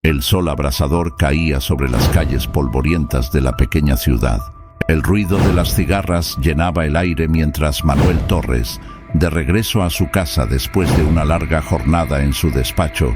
El sol abrasador caía sobre las calles polvorientas de la pequeña ciudad. El ruido de las cigarras llenaba el aire mientras Manuel Torres, de regreso a su casa después de una larga jornada en su despacho,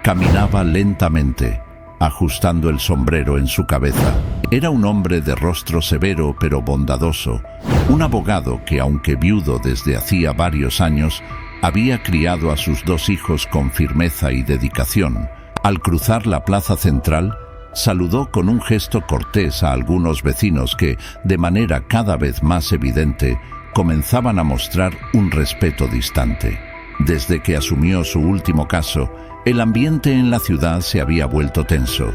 caminaba lentamente, ajustando el sombrero en su cabeza. Era un hombre de rostro severo pero bondadoso, un abogado que, aunque viudo desde hacía varios años, había criado a sus 2 hijos con firmeza y dedicación. Al cruzar la plaza central, saludó con un gesto cortés a algunos vecinos que, de manera cada vez más evidente, comenzaban a mostrar un respeto distante. Desde que asumió su último caso, el ambiente en la ciudad se había vuelto tenso.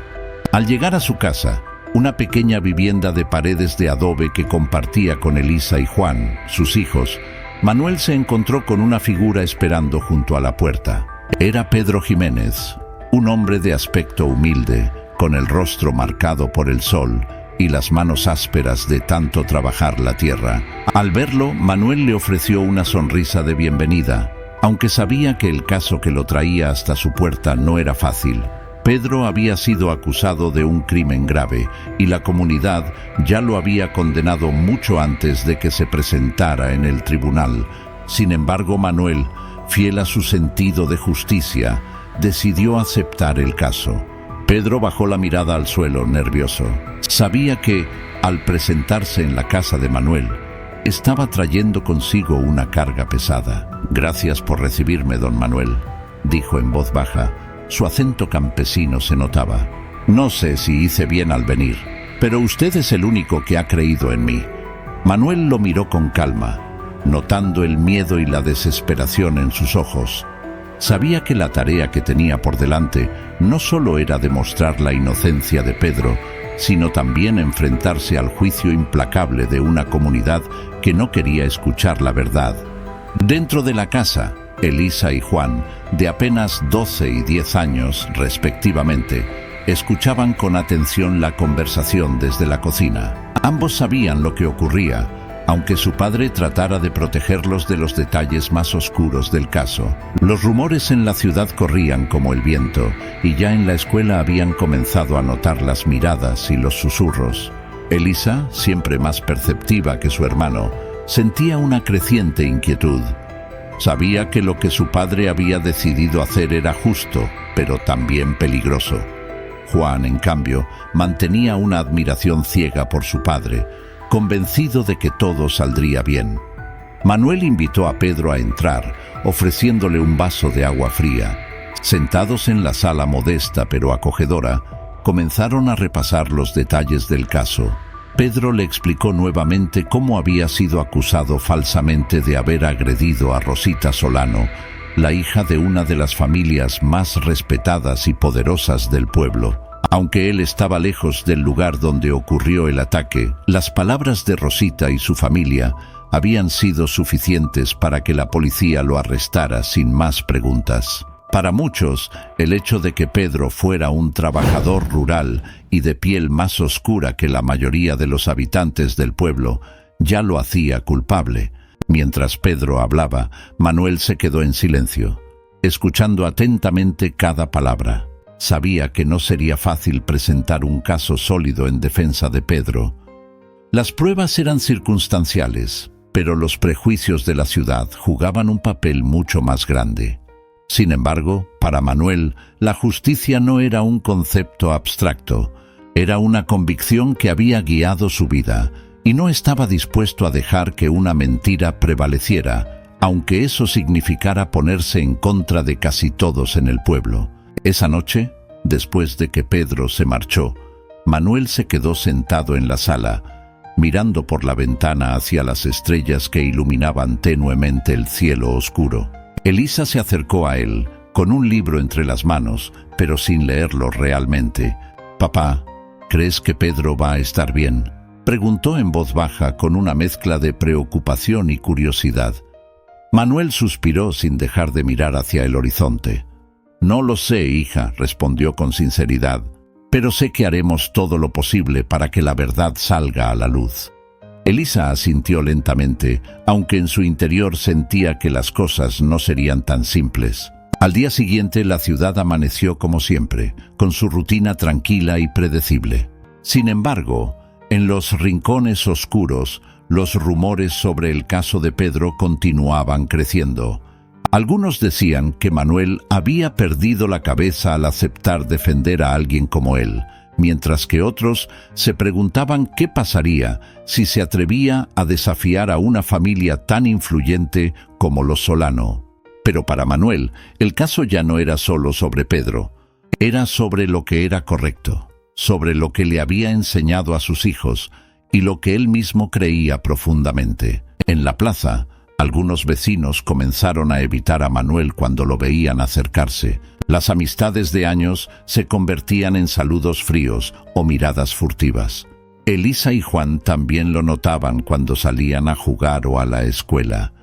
Al llegar a su casa, una pequeña vivienda de paredes de adobe que compartía con Elisa y Juan, sus hijos, Manuel se encontró con una figura esperando junto a la puerta. Era Pedro Jiménez, un hombre de aspecto humilde, con el rostro marcado por el sol y las manos ásperas de tanto trabajar la tierra. Al verlo, Manuel le ofreció una sonrisa de bienvenida, aunque sabía que el caso que lo traía hasta su puerta no era fácil. Pedro había sido acusado de un crimen grave y la comunidad ya lo había condenado mucho antes de que se presentara en el tribunal. Sin embargo, Manuel, fiel a su sentido de justicia, decidió aceptar el caso. Pedro bajó la mirada al suelo, nervioso. Sabía que, al presentarse en la casa de Manuel, estaba trayendo consigo una carga pesada. «Gracias por recibirme, don Manuel», dijo en voz baja. Su acento campesino se notaba. «No sé si hice bien al venir, pero usted es el único que ha creído en mí». Manuel lo miró con calma, notando el miedo y la desesperación en sus ojos. Sabía que la tarea que tenía por delante no solo era demostrar la inocencia de Pedro, sino también enfrentarse al juicio implacable de una comunidad que no quería escuchar la verdad. Dentro de la casa, Elisa y Juan, de apenas 12 y 10 años respectivamente, escuchaban con atención la conversación desde la cocina. Ambos sabían lo que ocurría, aunque su padre tratara de protegerlos de los detalles más oscuros del caso. Los rumores en la ciudad corrían como el viento, y ya en la escuela habían comenzado a notar las miradas y los susurros. Elisa, siempre más perceptiva que su hermano, sentía una creciente inquietud. Sabía que lo que su padre había decidido hacer era justo, pero también peligroso. Juan, en cambio, mantenía una admiración ciega por su padre, convencido de que todo saldría bien. Manuel invitó a Pedro a entrar, ofreciéndole un vaso de agua fría. Sentados en la sala modesta pero acogedora, comenzaron a repasar los detalles del caso. Pedro le explicó nuevamente cómo había sido acusado falsamente de haber agredido a Rosita Solano, la hija de una de las familias más respetadas y poderosas del pueblo. Aunque él estaba lejos del lugar donde ocurrió el ataque, las palabras de Rosita y su familia habían sido suficientes para que la policía lo arrestara sin más preguntas. Para muchos, el hecho de que Pedro fuera un trabajador rural y de piel más oscura que la mayoría de los habitantes del pueblo ya lo hacía culpable. Mientras Pedro hablaba, Manuel se quedó en silencio, escuchando atentamente cada palabra. Sabía que no sería fácil presentar un caso sólido en defensa de Pedro. Las pruebas eran circunstanciales, pero los prejuicios de la ciudad jugaban un papel mucho más grande. Sin embargo, para Manuel, la justicia no era un concepto abstracto, era una convicción que había guiado su vida, y no estaba dispuesto a dejar que una mentira prevaleciera, aunque eso significara ponerse en contra de casi todos en el pueblo. Esa noche, después de que Pedro se marchó, Manuel se quedó sentado en la sala, mirando por la ventana hacia las estrellas que iluminaban tenuemente el cielo oscuro. Elisa se acercó a él, con un libro entre las manos, pero sin leerlo realmente. «Papá, ¿crees que Pedro va a estar bien?», preguntó en voz baja con una mezcla de preocupación y curiosidad. Manuel suspiró sin dejar de mirar hacia el horizonte. «No lo sé, hija», respondió con sinceridad, «pero sé que haremos todo lo posible para que la verdad salga a la luz». Elisa asintió lentamente, aunque en su interior sentía que las cosas no serían tan simples. Al día siguiente la ciudad amaneció como siempre, con su rutina tranquila y predecible. Sin embargo, en los rincones oscuros, los rumores sobre el caso de Pedro continuaban creciendo. Algunos decían que Manuel había perdido la cabeza al aceptar defender a alguien como él, mientras que otros se preguntaban qué pasaría si se atrevía a desafiar a una familia tan influyente como los Solano. Pero para Manuel, el caso ya no era solo sobre Pedro, era sobre lo que era correcto, sobre lo que le había enseñado a sus hijos y lo que él mismo creía profundamente. En la plaza, algunos vecinos comenzaron a evitar a Manuel cuando lo veían acercarse. Las amistades de años se convertían en saludos fríos o miradas furtivas. Elisa y Juan también lo notaban cuando salían a jugar o a la escuela.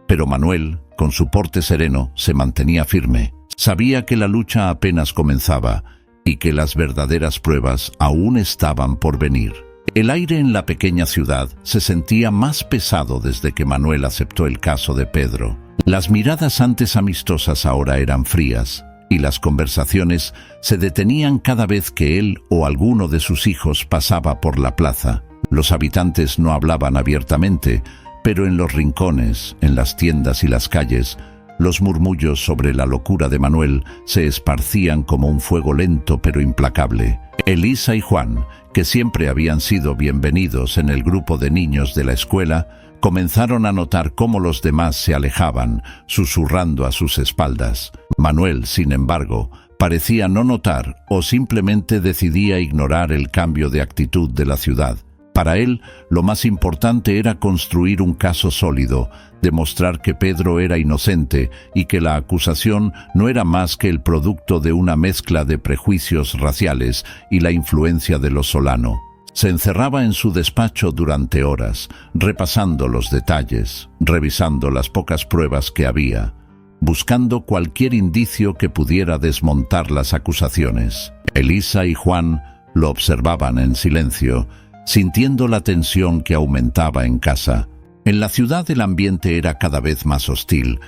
Pero Manuel, con su porte sereno, se mantenía firme. Sabía que la lucha apenas comenzaba y que las verdaderas pruebas aún estaban por venir. El aire en la pequeña ciudad se sentía más pesado desde que Manuel aceptó el caso de Pedro. Las miradas antes amistosas ahora eran frías y las conversaciones se detenían cada vez que él o alguno de sus hijos pasaba por la plaza. Los habitantes no hablaban abiertamente, pero en los rincones, en las tiendas y las calles, los murmullos sobre la locura de Manuel se esparcían como un fuego lento pero implacable. Elisa y Juan, que siempre habían sido bienvenidos en el grupo de niños de la escuela, comenzaron a notar cómo los demás se alejaban, susurrando a sus espaldas. Manuel, sin embargo, parecía no notar o simplemente decidía ignorar el cambio de actitud de la ciudad. Para él, lo más importante era construir un caso sólido, demostrar que Pedro era inocente y que la acusación no era más que el producto de una mezcla de prejuicios raciales y la influencia de los Solano. Se encerraba en su despacho durante horas, repasando los detalles, revisando las pocas pruebas que había, buscando cualquier indicio que pudiera desmontar las acusaciones. Elisa y Juan lo observaban en silencio, sintiendo la tensión que aumentaba en casa. En la ciudad el ambiente era cada vez más hostil.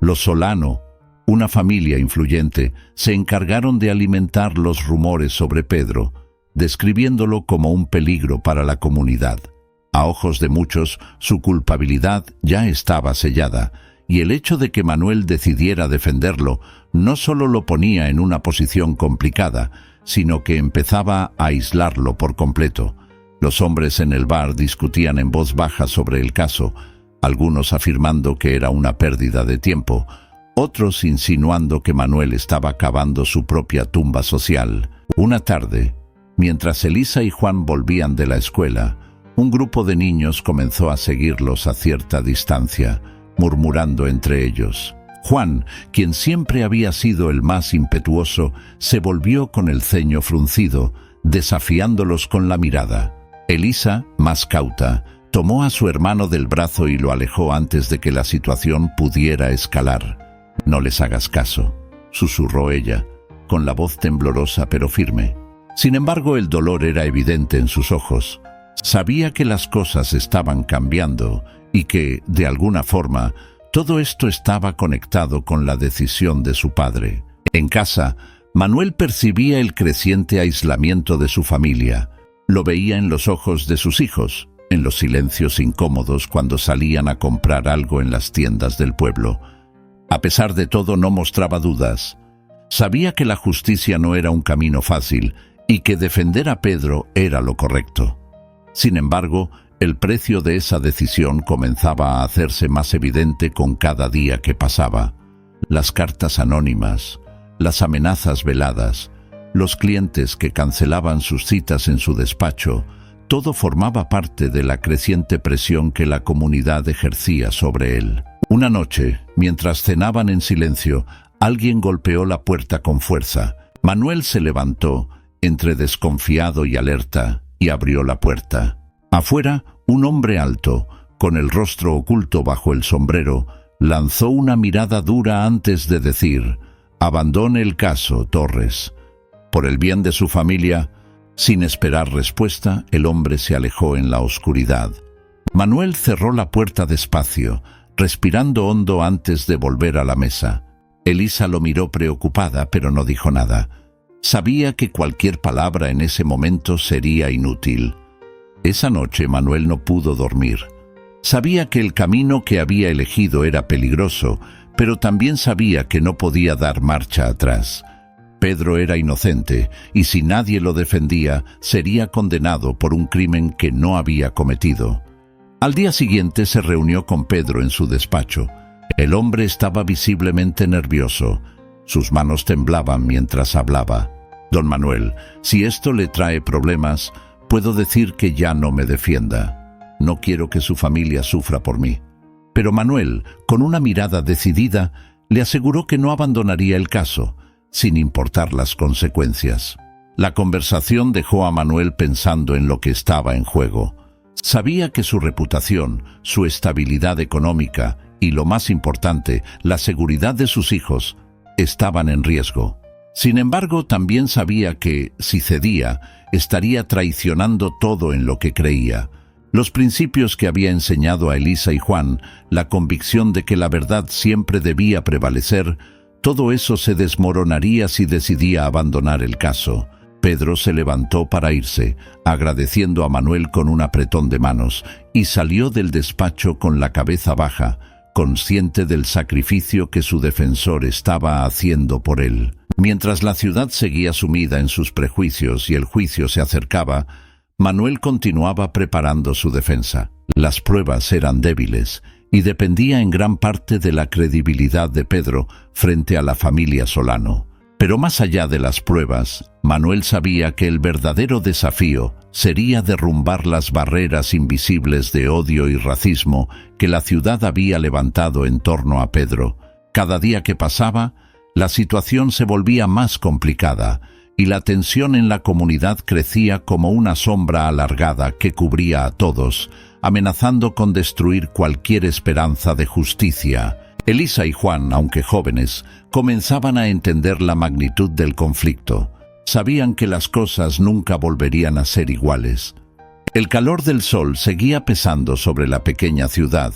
Los Solano, una familia influyente, se encargaron de alimentar los rumores sobre Pedro, describiéndolo como un peligro para la comunidad. A ojos de muchos, su culpabilidad ya estaba sellada, y el hecho de que Manuel decidiera defenderlo no solo lo ponía en una posición complicada, sino que empezaba a aislarlo por completo. Los hombres en el bar discutían en voz baja sobre el caso, algunos afirmando que era una pérdida de tiempo, otros insinuando que Manuel estaba cavando su propia tumba social. Una tarde, mientras Elisa y Juan volvían de la escuela, un grupo de niños comenzó a seguirlos a cierta distancia, murmurando entre ellos. Juan, quien siempre había sido el más impetuoso, se volvió con el ceño fruncido, desafiándolos con la mirada. Elisa, más cauta, tomó a su hermano del brazo y lo alejó antes de que la situación pudiera escalar. «No les hagas caso», susurró ella, con la voz temblorosa pero firme. Sin embargo, el dolor era evidente en sus ojos. Sabía que las cosas estaban cambiando y que, de alguna forma, todo esto estaba conectado con la decisión de su padre. En casa, Manuel percibía el creciente aislamiento de su familia. Lo veía en los ojos de sus hijos, en los silencios incómodos cuando salían a comprar algo en las tiendas del pueblo. A pesar de todo, no mostraba dudas. Sabía que la justicia no era un camino fácil y que defender a Pedro era lo correcto. Sin embargo, el precio de esa decisión comenzaba a hacerse más evidente con cada día que pasaba. Las cartas anónimas, las amenazas veladas, los clientes que cancelaban sus citas en su despacho, todo formaba parte de la creciente presión que la comunidad ejercía sobre él. Una noche, mientras cenaban en silencio, alguien golpeó la puerta con fuerza. Manuel se levantó, entre desconfiado y alerta, y abrió la puerta. Afuera, un hombre alto, con el rostro oculto bajo el sombrero, lanzó una mirada dura antes de decir: «Abandone el caso, Torres». Por el bien de su familia, sin esperar respuesta, el hombre se alejó en la oscuridad. Manuel cerró la puerta despacio, respirando hondo antes de volver a la mesa. Elisa lo miró preocupada, pero no dijo nada. Sabía que cualquier palabra en ese momento sería inútil. Esa noche Manuel no pudo dormir. Sabía que el camino que había elegido era peligroso, pero también sabía que no podía dar marcha atrás. Pedro era inocente, y si nadie lo defendía, sería condenado por un crimen que no había cometido. Al día siguiente se reunió con Pedro en su despacho. El hombre estaba visiblemente nervioso. Sus manos temblaban mientras hablaba. «Don Manuel, si esto le trae problemas, puedo decir que ya no me defienda. No quiero que su familia sufra por mí». Pero Manuel, con una mirada decidida, le aseguró que no abandonaría el caso, sin importar las consecuencias. La conversación dejó a Manuel pensando en lo que estaba en juego. Sabía que su reputación, su estabilidad económica y, lo más importante, la seguridad de sus hijos, estaban en riesgo. Sin embargo, también sabía que, si cedía, estaría traicionando todo en lo que creía. Los principios que había enseñado a Elisa y Juan, la convicción de que la verdad siempre debía prevalecer, todo eso se desmoronaría si decidía abandonar el caso. Pedro se levantó para irse, agradeciendo a Manuel con un apretón de manos, y salió del despacho con la cabeza baja, consciente del sacrificio que su defensor estaba haciendo por él. Mientras la ciudad seguía sumida en sus prejuicios y el juicio se acercaba, Manuel continuaba preparando su defensa. Las pruebas eran débiles y dependía en gran parte de la credibilidad de Pedro frente a la familia Solano. Pero más allá de las pruebas, Manuel sabía que el verdadero desafío sería derrumbar las barreras invisibles de odio y racismo que la ciudad había levantado en torno a Pedro. Cada día que pasaba, la situación se volvía más complicada y la tensión en la comunidad crecía como una sombra alargada que cubría a todos, amenazando con destruir cualquier esperanza de justicia. Elisa y Juan, aunque jóvenes, comenzaban a entender la magnitud del conflicto. Sabían que las cosas nunca volverían a ser iguales. El calor del sol seguía pesando sobre la pequeña ciudad,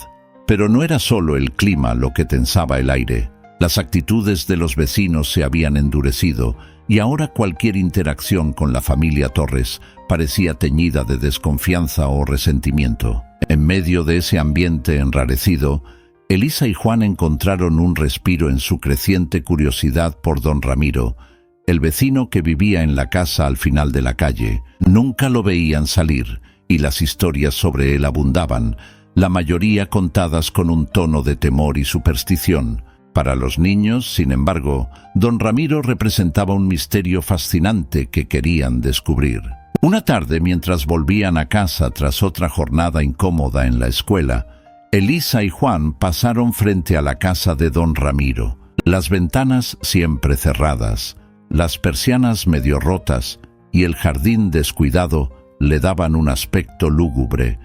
pero no era solo el clima lo que tensaba el aire. Las actitudes de los vecinos se habían endurecido y ahora cualquier interacción con la familia Torres parecía teñida de desconfianza o resentimiento. En medio de ese ambiente enrarecido, Elisa y Juan encontraron un respiro en su creciente curiosidad por don Ramiro, el vecino que vivía en la casa al final de la calle. Nunca lo veían salir y las historias sobre él abundaban, la mayoría contadas con un tono de temor y superstición. Para los niños, sin embargo, don Ramiro representaba un misterio fascinante que querían descubrir. Una tarde, mientras volvían a casa tras otra jornada incómoda en la escuela, Elisa y Juan pasaron frente a la casa de don Ramiro. Las ventanas siempre cerradas, las persianas medio rotas y el jardín descuidado le daban un aspecto lúgubre,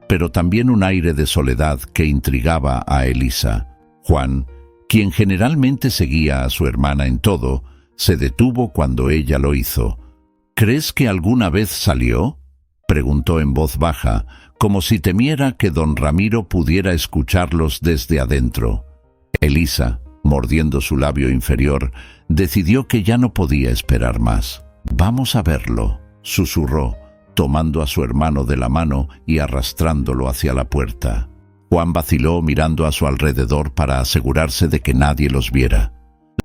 pero también un aire de soledad que intrigaba a Elisa. Juan, quien generalmente seguía a su hermana en todo, se detuvo cuando ella lo hizo. «¿Crees que alguna vez salió?», preguntó en voz baja, como si temiera que don Ramiro pudiera escucharlos desde adentro. Elisa, mordiendo su labio inferior, decidió que ya no podía esperar más. «Vamos a verlo», susurró, tomando a su hermano de la mano y arrastrándolo hacia la puerta. Juan vaciló mirando a su alrededor para asegurarse de que nadie los viera.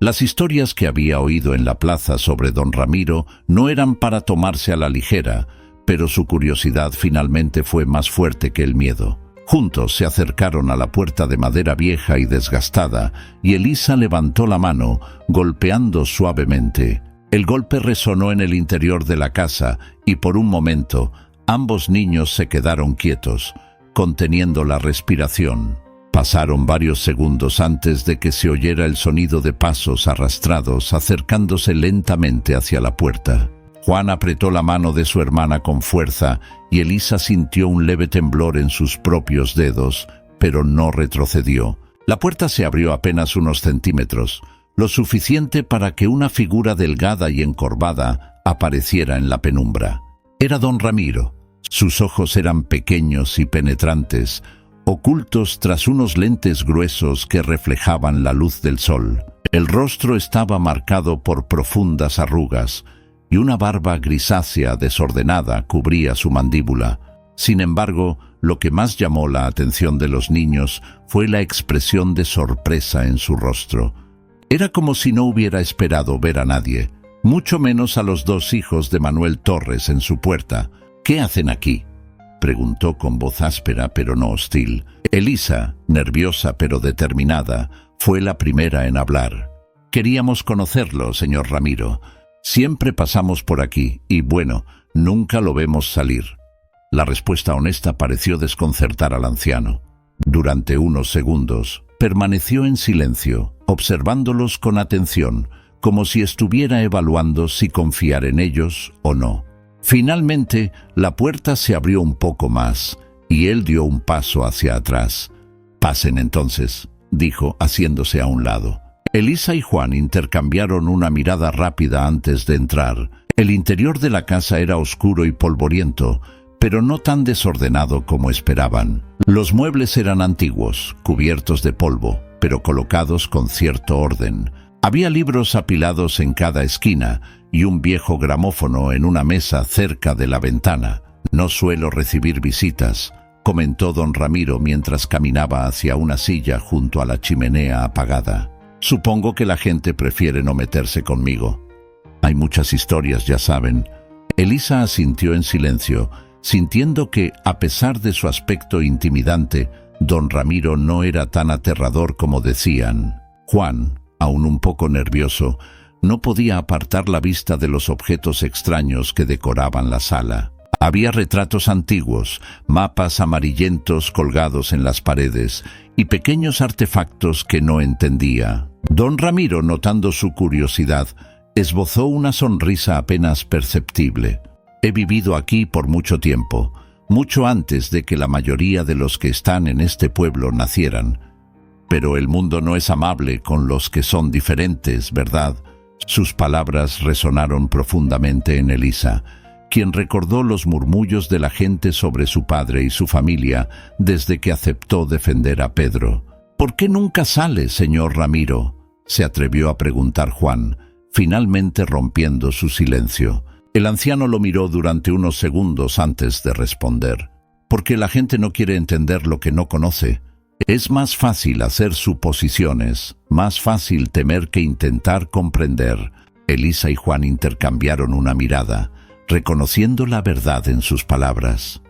Las historias que había oído en la plaza sobre don Ramiro no eran para tomarse a la ligera, pero su curiosidad finalmente fue más fuerte que el miedo. Juntos se acercaron a la puerta de madera vieja y desgastada, y Elisa levantó la mano, golpeando suavemente. El golpe resonó en el interior de la casa, y por un momento ambos niños se quedaron quietos, conteniendo la respiración. Pasaron varios segundos antes de que se oyera el sonido de pasos arrastrados acercándose lentamente hacia la puerta. Juan apretó la mano de su hermana con fuerza y Elisa sintió un leve temblor en sus propios dedos, pero no retrocedió. La puerta se abrió apenas unos centímetros, lo suficiente para que una figura delgada y encorvada apareciera en la penumbra. Era don Ramiro. Sus ojos eran pequeños y penetrantes, ocultos tras unos lentes gruesos que reflejaban la luz del sol. El rostro estaba marcado por profundas arrugas y una barba grisácea desordenada cubría su mandíbula. Sin embargo, lo que más llamó la atención de los niños fue la expresión de sorpresa en su rostro. Era como si no hubiera esperado ver a nadie, mucho menos a los dos hijos de Manuel Torres en su puerta. «¿Qué hacen aquí?», preguntó con voz áspera pero no hostil. Elisa, nerviosa pero determinada, fue la primera en hablar. «Queríamos conocerlo, señor Ramiro. Siempre pasamos por aquí y, bueno, nunca lo vemos salir». La respuesta honesta pareció desconcertar al anciano. Durante unos segundos, permaneció en silencio, observándolos con atención, como si estuviera evaluando si confiar en ellos o no. Finalmente, la puerta se abrió un poco más y él dio un paso hacia atrás. «Pasen entonces», dijo, haciéndose a un lado. Elisa y Juan intercambiaron una mirada rápida antes de entrar. El interior de la casa era oscuro y polvoriento, pero no tan desordenado como esperaban. Los muebles eran antiguos, cubiertos de polvo, pero colocados con cierto orden. Había libros apilados en cada esquina y un viejo gramófono en una mesa cerca de la ventana. «No suelo recibir visitas», comentó don Ramiro mientras caminaba hacia una silla junto a la chimenea apagada. «Supongo que la gente prefiere no meterse conmigo. Hay muchas historias, ya saben». Elisa asintió en silencio, sintiendo que, a pesar de su aspecto intimidante, don Ramiro no era tan aterrador como decían. Juan, aún un poco nervioso, no podía apartar la vista de los objetos extraños que decoraban la sala. Había retratos antiguos, mapas amarillentos colgados en las paredes y pequeños artefactos que no entendía. Don Ramiro, notando su curiosidad, esbozó una sonrisa apenas perceptible. «He vivido aquí por mucho tiempo, mucho antes de que la mayoría de los que están en este pueblo nacieran. Pero el mundo no es amable con los que son diferentes, ¿verdad?». Sus palabras resonaron profundamente en Elisa, quien recordó los murmullos de la gente sobre su padre y su familia desde que aceptó defender a Pedro. «¿Por qué nunca sale, señor Ramiro?», se atrevió a preguntar Juan, finalmente rompiendo su silencio. El anciano lo miró durante unos segundos antes de responder. «Porque la gente no quiere entender lo que no conoce. Es más fácil hacer suposiciones, más fácil temer que intentar comprender». Elisa y Juan intercambiaron una mirada, reconociendo la verdad en sus palabras.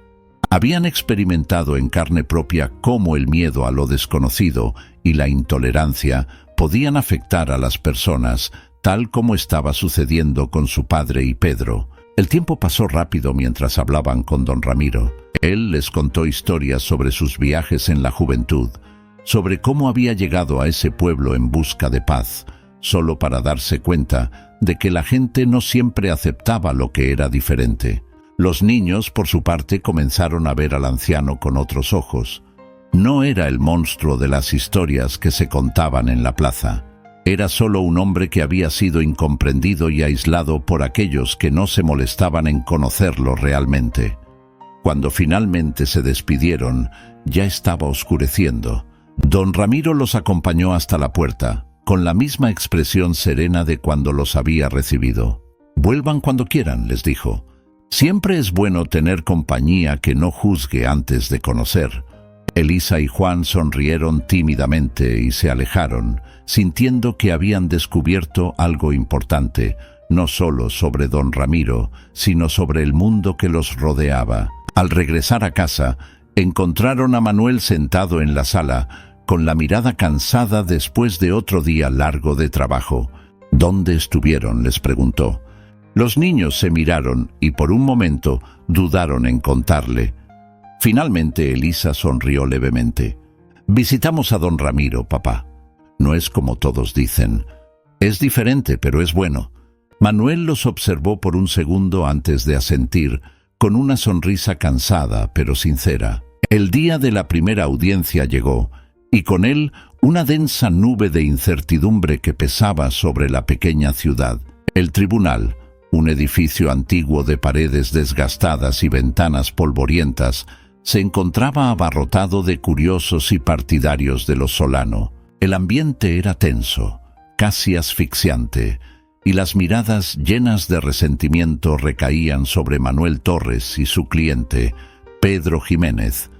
Habían experimentado en carne propia cómo el miedo a lo desconocido y la intolerancia podían afectar a las personas, tal como estaba sucediendo con su padre y Pedro. El tiempo pasó rápido mientras hablaban con don Ramiro. Él les contó historias sobre sus viajes en la juventud, sobre cómo había llegado a ese pueblo en busca de paz, solo para darse cuenta de que la gente no siempre aceptaba lo que era diferente. Los niños, por su parte, comenzaron a ver al anciano con otros ojos. No era el monstruo de las historias que se contaban en la plaza. Era solo un hombre que había sido incomprendido y aislado por aquellos que no se molestaban en conocerlo realmente. Cuando finalmente se despidieron, ya estaba oscureciendo. Don Ramiro los acompañó hasta la puerta, con la misma expresión serena de cuando los había recibido. «Vuelvan cuando quieran», les dijo. «Siempre es bueno tener compañía que no juzgue antes de conocer». Elisa y Juan sonrieron tímidamente y se alejaron, sintiendo que habían descubierto algo importante, no solo sobre don Ramiro, sino sobre el mundo que los rodeaba. Al regresar a casa, encontraron a Manuel sentado en la sala, con la mirada cansada después de otro día largo de trabajo. «¿Dónde estuvieron?», les preguntó. Los niños se miraron y por un momento dudaron en contarle. Finalmente Elisa sonrió levemente. «Visitamos a don Ramiro, papá. No es como todos dicen. Es diferente, pero es bueno». Manuel los observó por un segundo antes de asentir, con una sonrisa cansada pero sincera. El día de la primera audiencia llegó, y con él una densa nube de incertidumbre que pesaba sobre la pequeña ciudad. El tribunal, un edificio antiguo de paredes desgastadas y ventanas polvorientas, se encontraba abarrotado de curiosos y partidarios de los Solano. El ambiente era tenso, casi asfixiante, y las miradas llenas de resentimiento recaían sobre Manuel Torres y su cliente, Pedro Jiménez,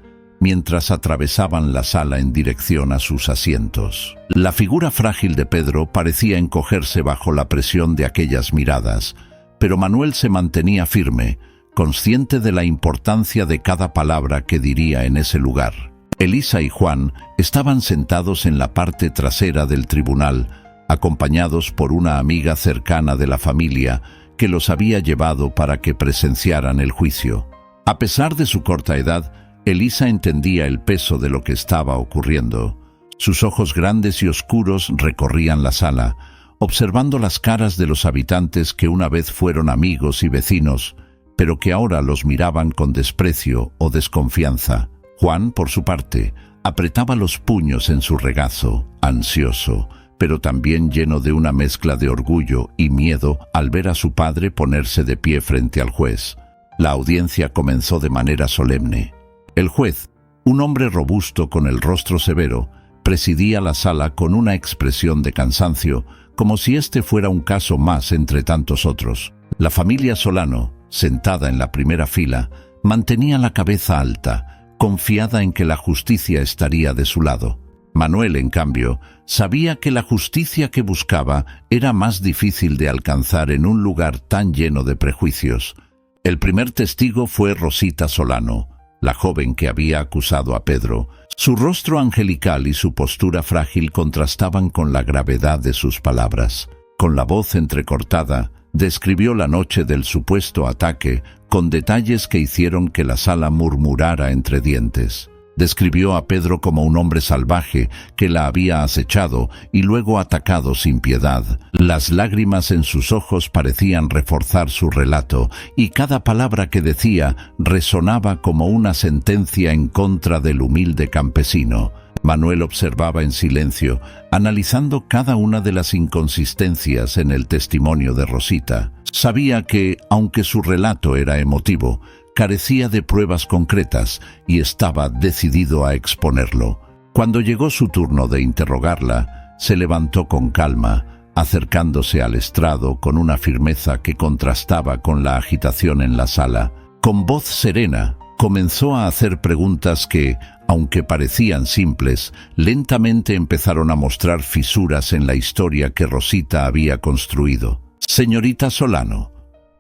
mientras atravesaban la sala en dirección a sus asientos. La figura frágil de Pedro parecía encogerse bajo la presión de aquellas miradas, pero Manuel se mantenía firme, consciente de la importancia de cada palabra que diría en ese lugar. Elisa y Juan estaban sentados en la parte trasera del tribunal, acompañados por una amiga cercana de la familia que los había llevado para que presenciaran el juicio. A pesar de su corta edad, Elisa entendía el peso de lo que estaba ocurriendo. Sus ojos grandes y oscuros recorrían la sala, observando las caras de los habitantes que una vez fueron amigos y vecinos, pero que ahora los miraban con desprecio o desconfianza. Juan, por su parte, apretaba los puños en su regazo, ansioso, pero también lleno de una mezcla de orgullo y miedo al ver a su padre ponerse de pie frente al juez. La audiencia comenzó de manera solemne. El juez, un hombre robusto con el rostro severo, presidía la sala con una expresión de cansancio, como si este fuera un caso más entre tantos otros. La familia Solano, sentada en la primera fila, mantenía la cabeza alta, confiada en que la justicia estaría de su lado. Manuel, en cambio, sabía que la justicia que buscaba era más difícil de alcanzar en un lugar tan lleno de prejuicios. El primer testigo fue Rosita Solano, la joven que había acusado a Pedro. Su rostro angelical y su postura frágil contrastaban con la gravedad de sus palabras. Con la voz entrecortada, describió la noche del supuesto ataque con detalles que hicieron que la sala murmurara entre dientes. Describió a Pedro como un hombre salvaje que la había acechado y luego atacado sin piedad. Las lágrimas en sus ojos parecían reforzar su relato, y cada palabra que decía resonaba como una sentencia en contra del humilde campesino. Manuel observaba en silencio, analizando cada una de las inconsistencias en el testimonio de Rosita. Sabía que, aunque su relato era emotivo, carecía de pruebas concretas y estaba decidido a exponerlo. Cuando llegó su turno de interrogarla, se levantó con calma, acercándose al estrado con una firmeza que contrastaba con la agitación en la sala. Con voz serena, comenzó a hacer preguntas que, aunque parecían simples, lentamente empezaron a mostrar fisuras en la historia que Rosita había construido. «Señorita Solano,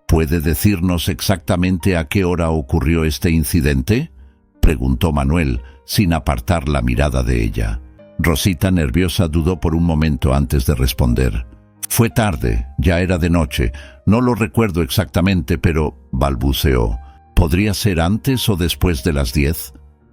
¿puede decirnos exactamente a qué hora ocurrió este incidente?», preguntó Manuel, sin apartar la mirada de ella. Rosita, nerviosa, dudó por un momento antes de responder. «Fue tarde, ya era de noche, no lo recuerdo exactamente, pero», balbuceó. «¿Podría ser antes o después de las 10?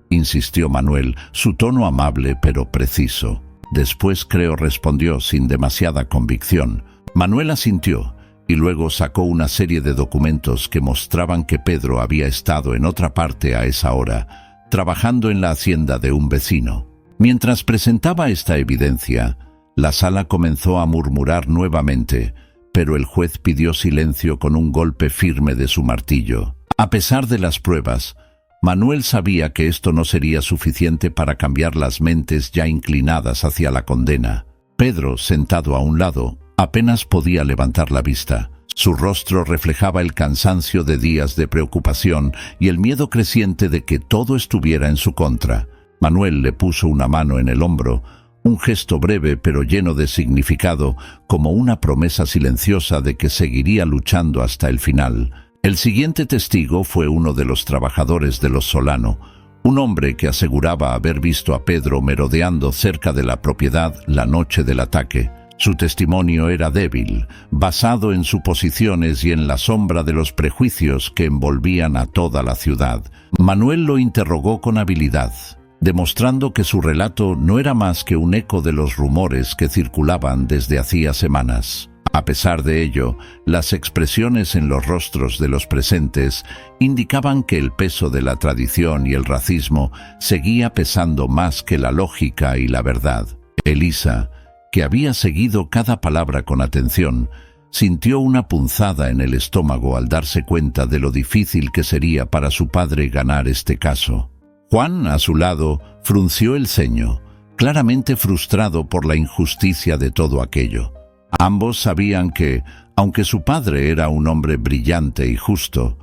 insistió Manuel, su tono amable pero preciso. «Después, creo», respondió sin demasiada convicción. Manuel asintió y luego sacó una serie de documentos que mostraban que Pedro había estado en otra parte a esa hora, trabajando en la hacienda de un vecino. Mientras presentaba esta evidencia, la sala comenzó a murmurar nuevamente, pero el juez pidió silencio con un golpe firme de su martillo. A pesar de las pruebas, Manuel sabía que esto no sería suficiente para cambiar las mentes ya inclinadas hacia la condena. Pedro, sentado a un lado, apenas podía levantar la vista. Su rostro reflejaba el cansancio de días de preocupación y el miedo creciente de que todo estuviera en su contra. Manuel le puso una mano en el hombro, un gesto breve pero lleno de significado, como una promesa silenciosa de que seguiría luchando hasta el final. El siguiente testigo fue uno de los trabajadores de los Solano, un hombre que aseguraba haber visto a Pedro merodeando cerca de la propiedad la noche del ataque. Su testimonio era débil, basado en suposiciones y en la sombra de los prejuicios que envolvían a toda la ciudad. Manuel lo interrogó con habilidad, demostrando que su relato no era más que un eco de los rumores que circulaban desde hacía semanas. A pesar de ello, las expresiones en los rostros de los presentes indicaban que el peso de la tradición y el racismo seguía pesando más que la lógica y la verdad. Elisa, que había seguido cada palabra con atención, sintió una punzada en el estómago al darse cuenta de lo difícil que sería para su padre ganar este caso. Juan, a su lado, frunció el ceño, claramente frustrado por la injusticia de todo aquello. Ambos sabían que, aunque su padre era un hombre brillante y justo,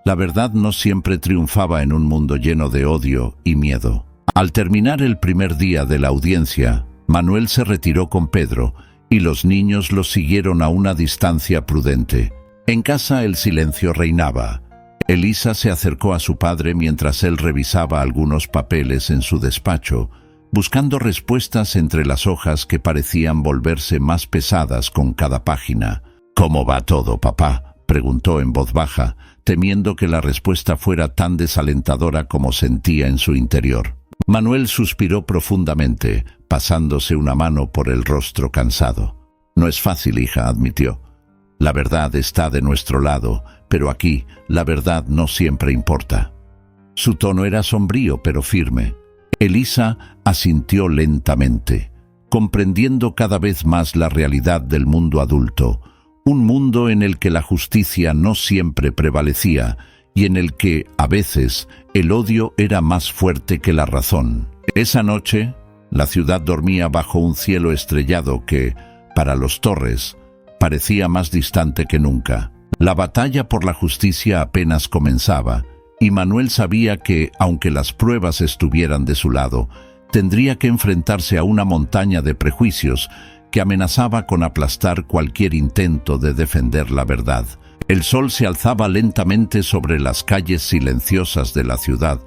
la verdad no siempre triunfaba en un mundo lleno de odio y miedo. Al terminar el primer día de la audiencia, Manuel se retiró con Pedro y los niños los siguieron a una distancia prudente. En casa el silencio reinaba. Elisa se acercó a su padre mientras él revisaba algunos papeles en su despacho, buscando respuestas entre las hojas que parecían volverse más pesadas con cada página. «¿Cómo va todo, papá?», preguntó en voz baja, temiendo que la respuesta fuera tan desalentadora como sentía en su interior. Manuel suspiró profundamente, pasándose una mano por el rostro cansado. «No es fácil, hija», admitió. «La verdad está de nuestro lado, pero aquí la verdad no siempre importa». Su tono era sombrío pero firme. Elisa asintió lentamente, comprendiendo cada vez más la realidad del mundo adulto, un mundo en el que la justicia no siempre prevalecía y en el que, a veces, el odio era más fuerte que la razón. Esa noche, la ciudad dormía bajo un cielo estrellado que, para los Torres, parecía más distante que nunca. La batalla por la justicia apenas comenzaba, y Manuel sabía que, aunque las pruebas estuvieran de su lado, tendría que enfrentarse a una montaña de prejuicios que amenazaba con aplastar cualquier intento de defender la verdad. El sol se alzaba lentamente sobre las calles silenciosas de la ciudad,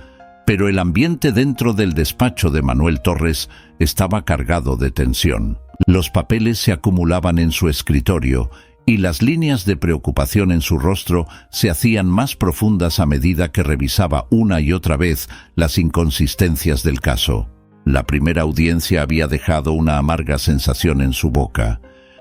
pero el ambiente dentro del despacho de Manuel Torres estaba cargado de tensión. Los papeles se acumulaban en su escritorio y las líneas de preocupación en su rostro se hacían más profundas a medida que revisaba una y otra vez las inconsistencias del caso. La primera audiencia había dejado una amarga sensación en su boca.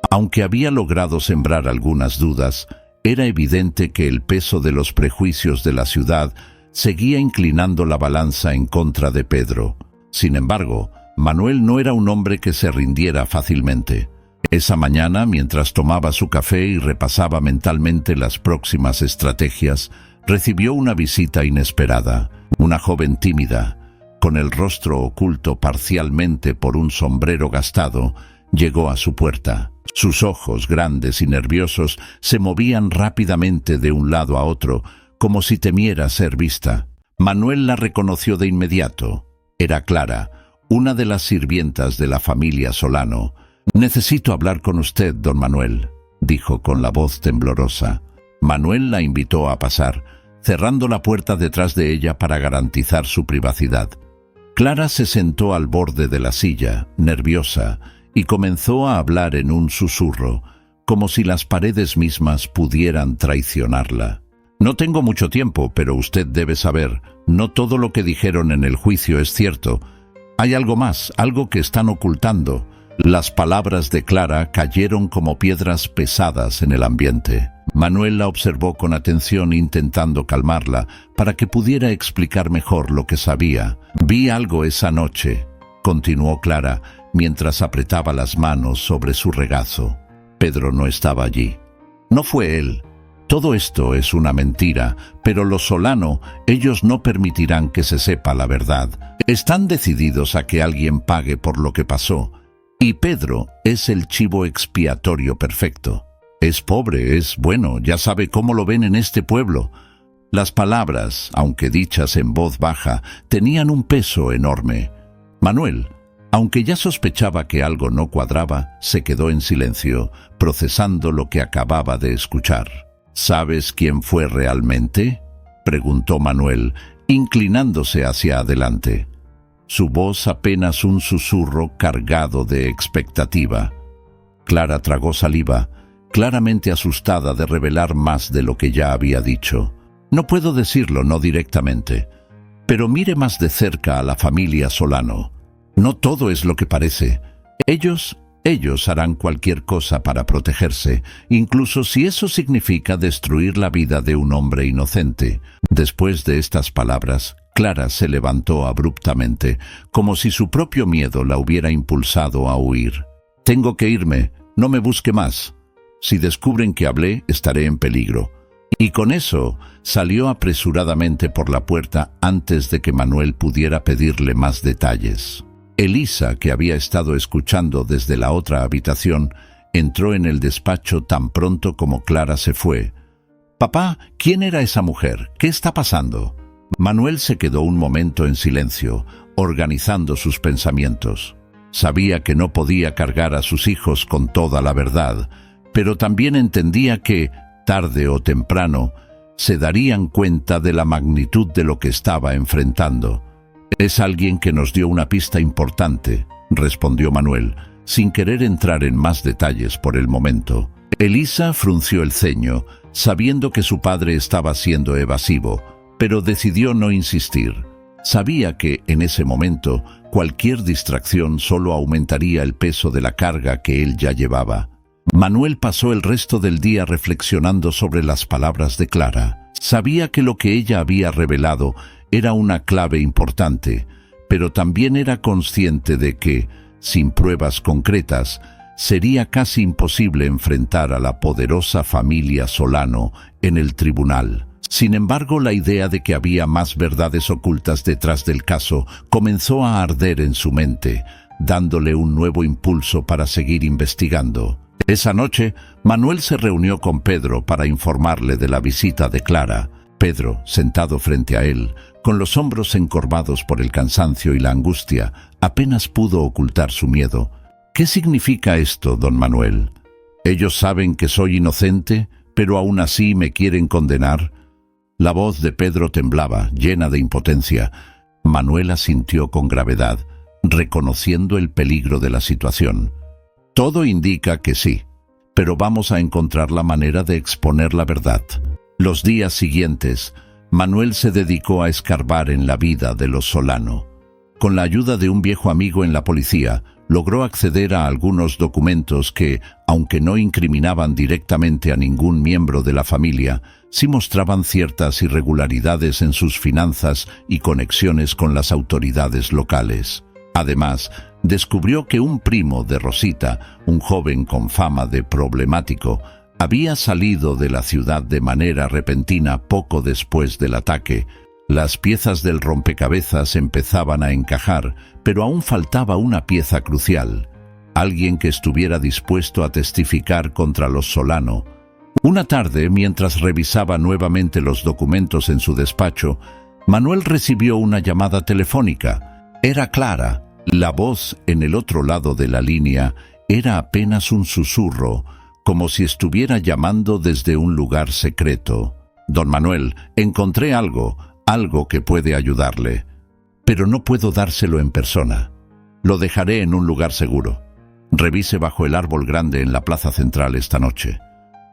Aunque había logrado sembrar algunas dudas, era evidente que el peso de los prejuicios de la ciudad seguía inclinando la balanza en contra de Pedro. Sin embargo, Manuel no era un hombre que se rindiera fácilmente. Esa mañana, mientras tomaba su café y repasaba mentalmente las próximas estrategias, recibió una visita inesperada. Una joven tímida, con el rostro oculto parcialmente por un sombrero gastado, llegó a su puerta. Sus ojos, grandes y nerviosos, se movían rápidamente de un lado a otro, como si temiera ser vista. Manuel la reconoció de inmediato. Era Clara, una de las sirvientas de la familia Solano. «Necesito hablar con usted, don Manuel», dijo con la voz temblorosa. Manuel la invitó a pasar, cerrando la puerta detrás de ella para garantizar su privacidad. Clara se sentó al borde de la silla, nerviosa, y comenzó a hablar en un susurro, como si las paredes mismas pudieran traicionarla. «No tengo mucho tiempo, pero usted debe saber, no todo lo que dijeron en el juicio es cierto. Hay algo más, algo que están ocultando». Las palabras de Clara cayeron como piedras pesadas en el ambiente. Manuel la observó con atención, intentando calmarla para que pudiera explicar mejor lo que sabía. «Vi algo esa noche», continuó Clara, mientras apretaba las manos sobre su regazo. «Pedro no estaba allí. No fue él. Todo esto es una mentira, pero los Solano, ellos no permitirán que se sepa la verdad. Están decididos a que alguien pague por lo que pasó. Y Pedro es el chivo expiatorio perfecto. Es pobre, es bueno, ya sabe cómo lo ven en este pueblo». Las palabras, aunque dichas en voz baja, tenían un peso enorme. Manuel, aunque ya sospechaba que algo no cuadraba, se quedó en silencio, procesando lo que acababa de escuchar. «¿Sabes quién fue realmente?», preguntó Manuel, inclinándose hacia adelante. Su voz apenas un susurro cargado de expectativa. Clara tragó saliva, claramente asustada de revelar más de lo que ya había dicho. «No puedo decirlo, no directamente, pero mire más de cerca a la familia Solano. No todo es lo que parece. Ellos harán cualquier cosa para protegerse, incluso si eso significa destruir la vida de un hombre inocente». Después de estas palabras, Clara se levantó abruptamente, como si su propio miedo la hubiera impulsado a huir. «Tengo que irme, no me busque más. Si descubren que hablé, estaré en peligro. Y con eso salió apresuradamente por la puerta antes de que Manuel pudiera pedirle más detalles. Elisa, que había estado escuchando desde la otra habitación, entró en el despacho tan pronto como Clara se fue. «Papá, ¿quién era esa mujer? ¿Qué está pasando?» Manuel se quedó un momento en silencio, organizando sus pensamientos. Sabía que no podía cargar a sus hijos con toda la verdad, pero también entendía que, tarde o temprano, se darían cuenta de la magnitud de lo que estaba enfrentando. «Es alguien que nos dio una pista importante», respondió Manuel, sin querer entrar en más detalles por el momento. Elisa frunció el ceño, sabiendo que su padre estaba siendo evasivo, pero decidió no insistir. Sabía que, en ese momento, cualquier distracción solo aumentaría el peso de la carga que él ya llevaba. Manuel pasó el resto del día reflexionando sobre las palabras de Clara. Sabía que lo que ella había revelado era una clave importante, pero también era consciente de que, sin pruebas concretas, sería casi imposible enfrentar a la poderosa familia Solano en el tribunal. Sin embargo, la idea de que había más verdades ocultas detrás del caso comenzó a arder en su mente, dándole un nuevo impulso para seguir investigando. Esa noche, Manuel se reunió con Pedro para informarle de la visita de Clara. Pedro, sentado frente a él, con los hombros encorvados por el cansancio y la angustia, apenas pudo ocultar su miedo. «¿Qué significa esto, don Manuel? ¿Ellos saben que soy inocente, pero aún así me quieren condenar?» La voz de Pedro temblaba, llena de impotencia. Manuel asintió con gravedad, reconociendo el peligro de la situación. «Todo indica que sí, pero vamos a encontrar la manera de exponer la verdad». Los días siguientes, Manuel se dedicó a escarbar en la vida de los Solano. Con la ayuda de un viejo amigo en la policía, logró acceder a algunos documentos que, aunque no incriminaban directamente a ningún miembro de la familia, sí mostraban ciertas irregularidades en sus finanzas y conexiones con las autoridades locales. Además, descubrió que un primo de Rosita, un joven con fama de problemático, había salido de la ciudad de manera repentina poco después del ataque. Las piezas del rompecabezas empezaban a encajar, pero aún faltaba una pieza crucial: alguien que estuviera dispuesto a testificar contra los Solano. Una tarde, mientras revisaba nuevamente los documentos en su despacho, Manuel recibió una llamada telefónica. Era Clara. La voz en el otro lado de la línea era apenas un susurro, como si estuviera llamando desde un lugar secreto. «Don Manuel, encontré algo que puede ayudarle, pero no puedo dárselo en persona. Lo dejaré en un lugar seguro. Revise bajo el árbol grande en la plaza central esta noche».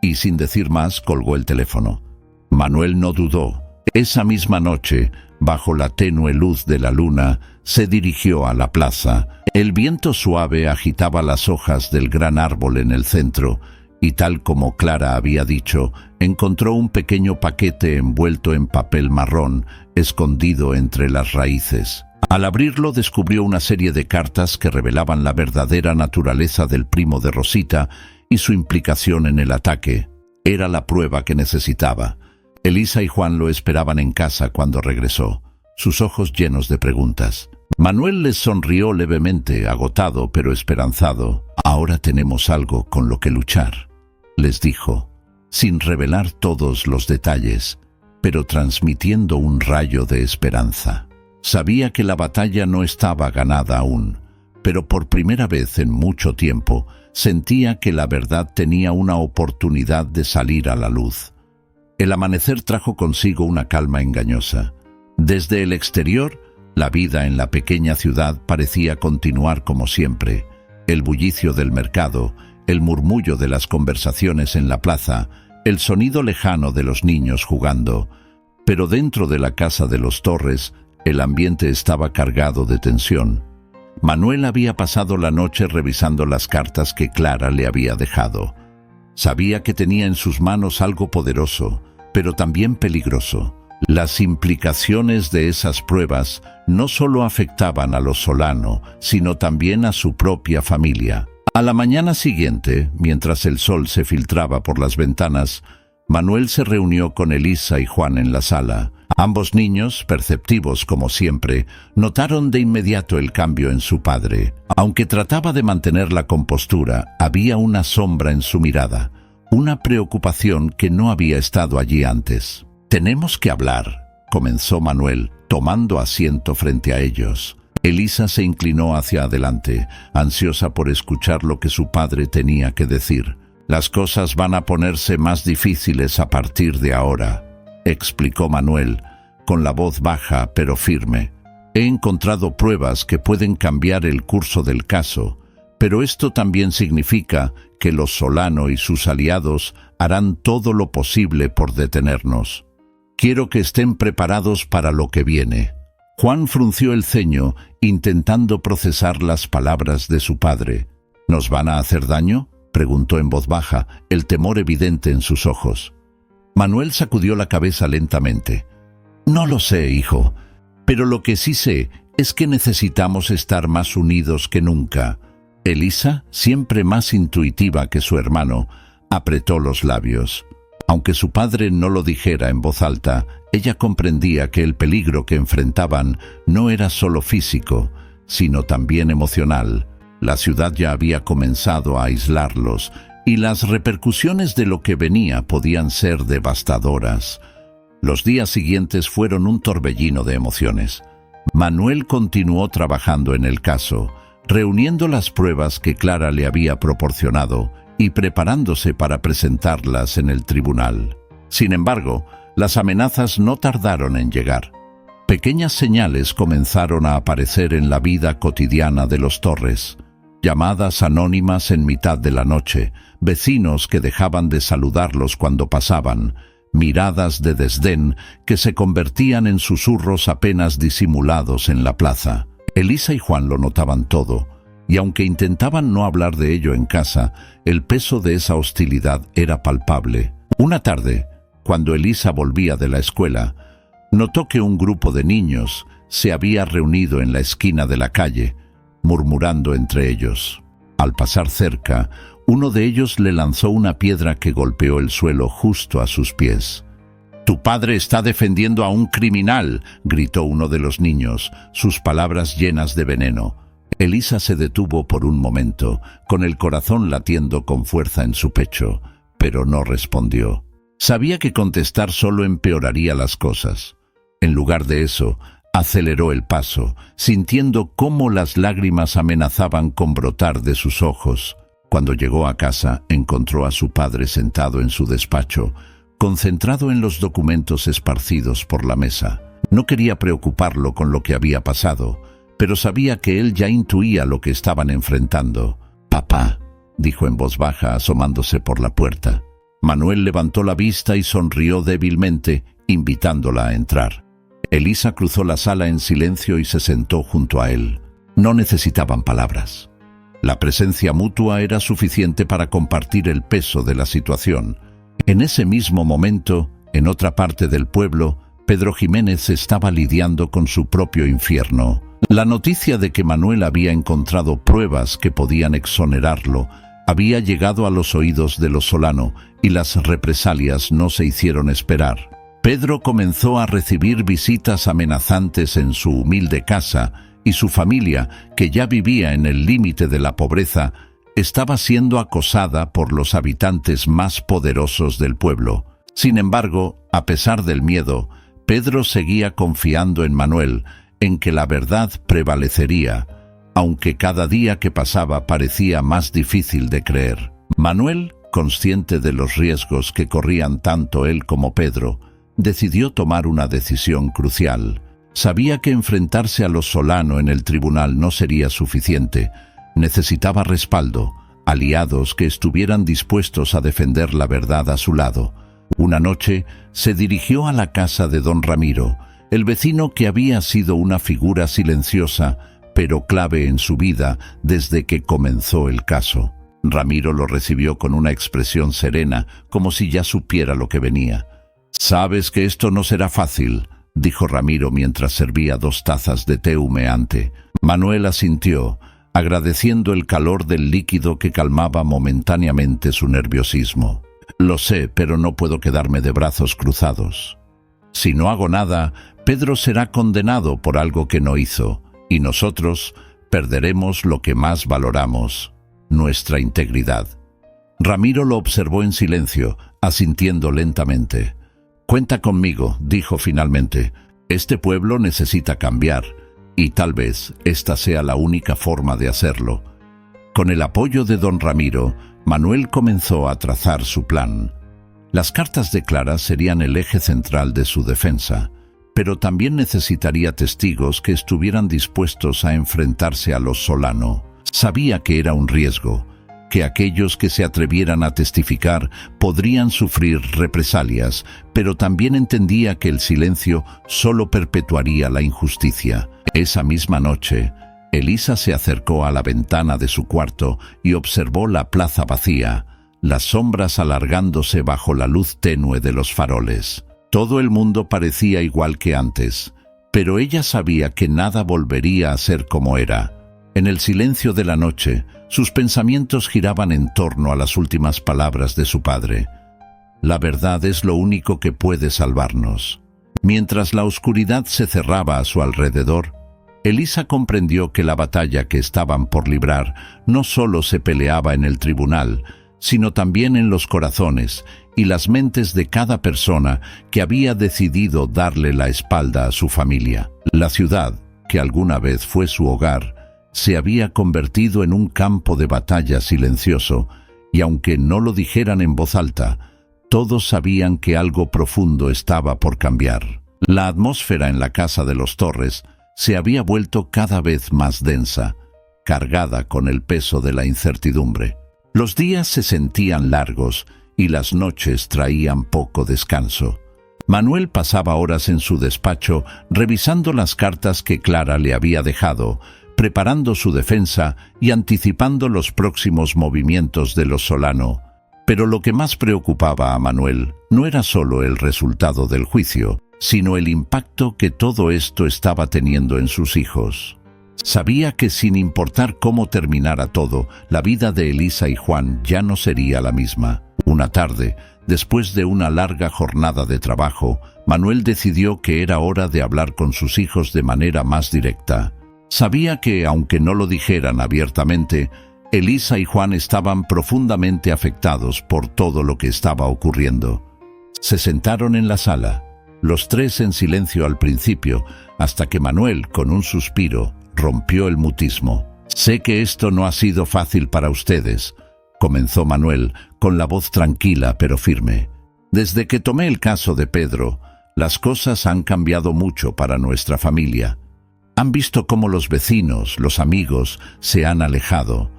Y sin decir más, colgó el teléfono. Manuel no dudó. Esa misma noche, bajo la tenue luz de la luna, se dirigió a la plaza. El viento suave agitaba las hojas del gran árbol en el centro, y tal como Clara había dicho, encontró un pequeño paquete envuelto en papel marrón, escondido entre las raíces. Al abrirlo, descubrió una serie de cartas que revelaban la verdadera naturaleza del primo de Rosita y su implicación en el ataque. Era la prueba que necesitaba. Elisa y Juan lo esperaban en casa cuando regresó, sus ojos llenos de preguntas. Manuel les sonrió levemente, agotado pero esperanzado. «Ahora tenemos algo con lo que luchar», les dijo, sin revelar todos los detalles, pero transmitiendo un rayo de esperanza. Sabía que la batalla no estaba ganada aún, pero por primera vez en mucho tiempo sentía que la verdad tenía una oportunidad de salir a la luz. El amanecer trajo consigo una calma engañosa. Desde el exterior, la vida en la pequeña ciudad parecía continuar como siempre. El bullicio del mercado, el murmullo de las conversaciones en la plaza, el sonido lejano de los niños jugando. Pero dentro de la casa de los Torres, el ambiente estaba cargado de tensión. Manuel había pasado la noche revisando las cartas que Clara le había dejado. Sabía que tenía en sus manos algo poderoso, pero también peligroso. Las implicaciones de esas pruebas no solo afectaban a los Solano, sino también a su propia familia. A la mañana siguiente, mientras el sol se filtraba por las ventanas, Manuel se reunió con Elisa y Juan en la sala. Ambos niños, perceptivos como siempre, notaron de inmediato el cambio en su padre. Aunque trataba de mantener la compostura, había una sombra en su mirada, una preocupación que no había estado allí antes. «Tenemos que hablar», comenzó Manuel, tomando asiento frente a ellos. Elisa se inclinó hacia adelante, ansiosa por escuchar lo que su padre tenía que decir. «Las cosas van a ponerse más difíciles a partir de ahora», explicó Manuel, con la voz baja pero firme. «He encontrado pruebas que pueden cambiar el curso del caso, pero esto también significa que los Solano y sus aliados harán todo lo posible por detenernos. Quiero que estén preparados para lo que viene». Juan frunció el ceño, intentando procesar las palabras de su padre. «¿Nos van a hacer daño?», preguntó en voz baja, el temor evidente en sus ojos. Manuel sacudió la cabeza lentamente. «No lo sé, hijo, pero lo que sí sé es que necesitamos estar más unidos que nunca». Elisa, siempre más intuitiva que su hermano, apretó los labios. Aunque su padre no lo dijera en voz alta, ella comprendía que el peligro que enfrentaban no era solo físico, sino también emocional. La ciudad ya había comenzado a aislarlos, y las repercusiones de lo que venía podían ser devastadoras. Los días siguientes fueron un torbellino de emociones. Manuel continuó trabajando en el caso, reuniendo las pruebas que Clara le había proporcionado y preparándose para presentarlas en el tribunal. Sin embargo, las amenazas no tardaron en llegar. Pequeñas señales comenzaron a aparecer en la vida cotidiana de los Torres. Llamadas anónimas en mitad de la noche, vecinos que dejaban de saludarlos cuando pasaban, miradas de desdén que se convertían en susurros apenas disimulados en la plaza. Elisa y Juan lo notaban todo, y aunque intentaban no hablar de ello en casa, el peso de esa hostilidad era palpable. Una tarde, cuando Elisa volvía de la escuela, notó que un grupo de niños se había reunido en la esquina de la calle, murmurando entre ellos. Al pasar cerca, uno de ellos le lanzó una piedra que golpeó el suelo justo a sus pies. «Tu padre está defendiendo a un criminal», gritó uno de los niños, sus palabras llenas de veneno. Elisa se detuvo por un momento, con el corazón latiendo con fuerza en su pecho, pero no respondió. Sabía que contestar solo empeoraría las cosas. En lugar de eso, aceleró el paso, sintiendo cómo las lágrimas amenazaban con brotar de sus ojos. Cuando llegó a casa, encontró a su padre sentado en su despacho, concentrado en los documentos esparcidos por la mesa. No quería preocuparlo con lo que había pasado, pero sabía que él ya intuía lo que estaban enfrentando. «Papá», dijo en voz baja, asomándose por la puerta. Manuel levantó la vista y sonrió débilmente, invitándola a entrar. Elisa cruzó la sala en silencio y se sentó junto a él. No necesitaban palabras. La presencia mutua era suficiente para compartir el peso de la situación. En ese mismo momento, en otra parte del pueblo, Pedro Jiménez estaba lidiando con su propio infierno. La noticia de que Manuel había encontrado pruebas que podían exonerarlo había llegado a los oídos de los Solano y las represalias no se hicieron esperar. Pedro comenzó a recibir visitas amenazantes en su humilde casa y su familia, que ya vivía en el límite de la pobreza, estaba siendo acosada por los habitantes más poderosos del pueblo. Sin embargo, a pesar del miedo, Pedro seguía confiando en Manuel, en que la verdad prevalecería, aunque cada día que pasaba parecía más difícil de creer. Manuel, consciente de los riesgos que corrían tanto él como Pedro, decidió tomar una decisión crucial. Sabía que enfrentarse a los Solano en el tribunal no sería suficiente. Necesitaba respaldo, aliados que estuvieran dispuestos a defender la verdad a su lado. Una noche se dirigió a la casa de don Ramiro, el vecino que había sido una figura silenciosa, pero clave en su vida desde que comenzó el caso. Ramiro lo recibió con una expresión serena, como si ya supiera lo que venía. «Sabes que esto no será fácil», dijo Ramiro mientras servía 2 tazas de té humeante. Manuel asintió, agradeciendo el calor del líquido que calmaba momentáneamente su nerviosismo. Lo sé, pero no puedo quedarme de brazos cruzados. Si no hago nada, Pedro será condenado por algo que no hizo, y nosotros perderemos lo que más valoramos, nuestra integridad. Ramiro lo observó en silencio, asintiendo lentamente. «Cuenta conmigo», dijo finalmente. «Este pueblo necesita cambiar, y tal vez esta sea la única forma de hacerlo». Con el apoyo de don Ramiro, Manuel comenzó a trazar su plan. Las cartas de Clara serían el eje central de su defensa, pero también necesitaría testigos que estuvieran dispuestos a enfrentarse a los Solano. Sabía que era un riesgo, que aquellos que se atrevieran a testificar podrían sufrir represalias, pero también entendía que el silencio solo perpetuaría la injusticia. Esa misma noche, Elisa se acercó a la ventana de su cuarto y observó la plaza vacía, las sombras alargándose bajo la luz tenue de los faroles. Todo el mundo parecía igual que antes, pero ella sabía que nada volvería a ser como era. En el silencio de la noche, sus pensamientos giraban en torno a las últimas palabras de su padre. La verdad es lo único que puede salvarnos. Mientras la oscuridad se cerraba a su alrededor, Elisa comprendió que la batalla que estaban por librar no solo se peleaba en el tribunal, sino también en los corazones y las mentes de cada persona que había decidido darle la espalda a su familia. La ciudad, que alguna vez fue su hogar, se había convertido en un campo de batalla silencioso, y aunque no lo dijeran en voz alta, todos sabían que algo profundo estaba por cambiar. La atmósfera en la casa de los Torres se había vuelto cada vez más densa, cargada con el peso de la incertidumbre. Los días se sentían largos y las noches traían poco descanso. Manuel pasaba horas en su despacho revisando las cartas que Clara le había dejado, preparando su defensa y anticipando los próximos movimientos de los Solano. Pero lo que más preocupaba a Manuel no era solo el resultado del juicio, sino el impacto que todo esto estaba teniendo en sus hijos. Sabía que sin importar cómo terminara todo, la vida de Elisa y Juan ya no sería la misma. Una tarde, después de una larga jornada de trabajo, Manuel decidió que era hora de hablar con sus hijos de manera más directa. Sabía que, aunque no lo dijeran abiertamente, Elisa y Juan estaban profundamente afectados por todo lo que estaba ocurriendo. Se sentaron en la sala, los tres en silencio al principio, hasta que Manuel, con un suspiro, rompió el mutismo. «Sé que esto no ha sido fácil para ustedes», comenzó Manuel, con la voz tranquila pero firme. «Desde que tomé el caso de Pedro, las cosas han cambiado mucho para nuestra familia. Han visto cómo los vecinos, los amigos, se han alejado,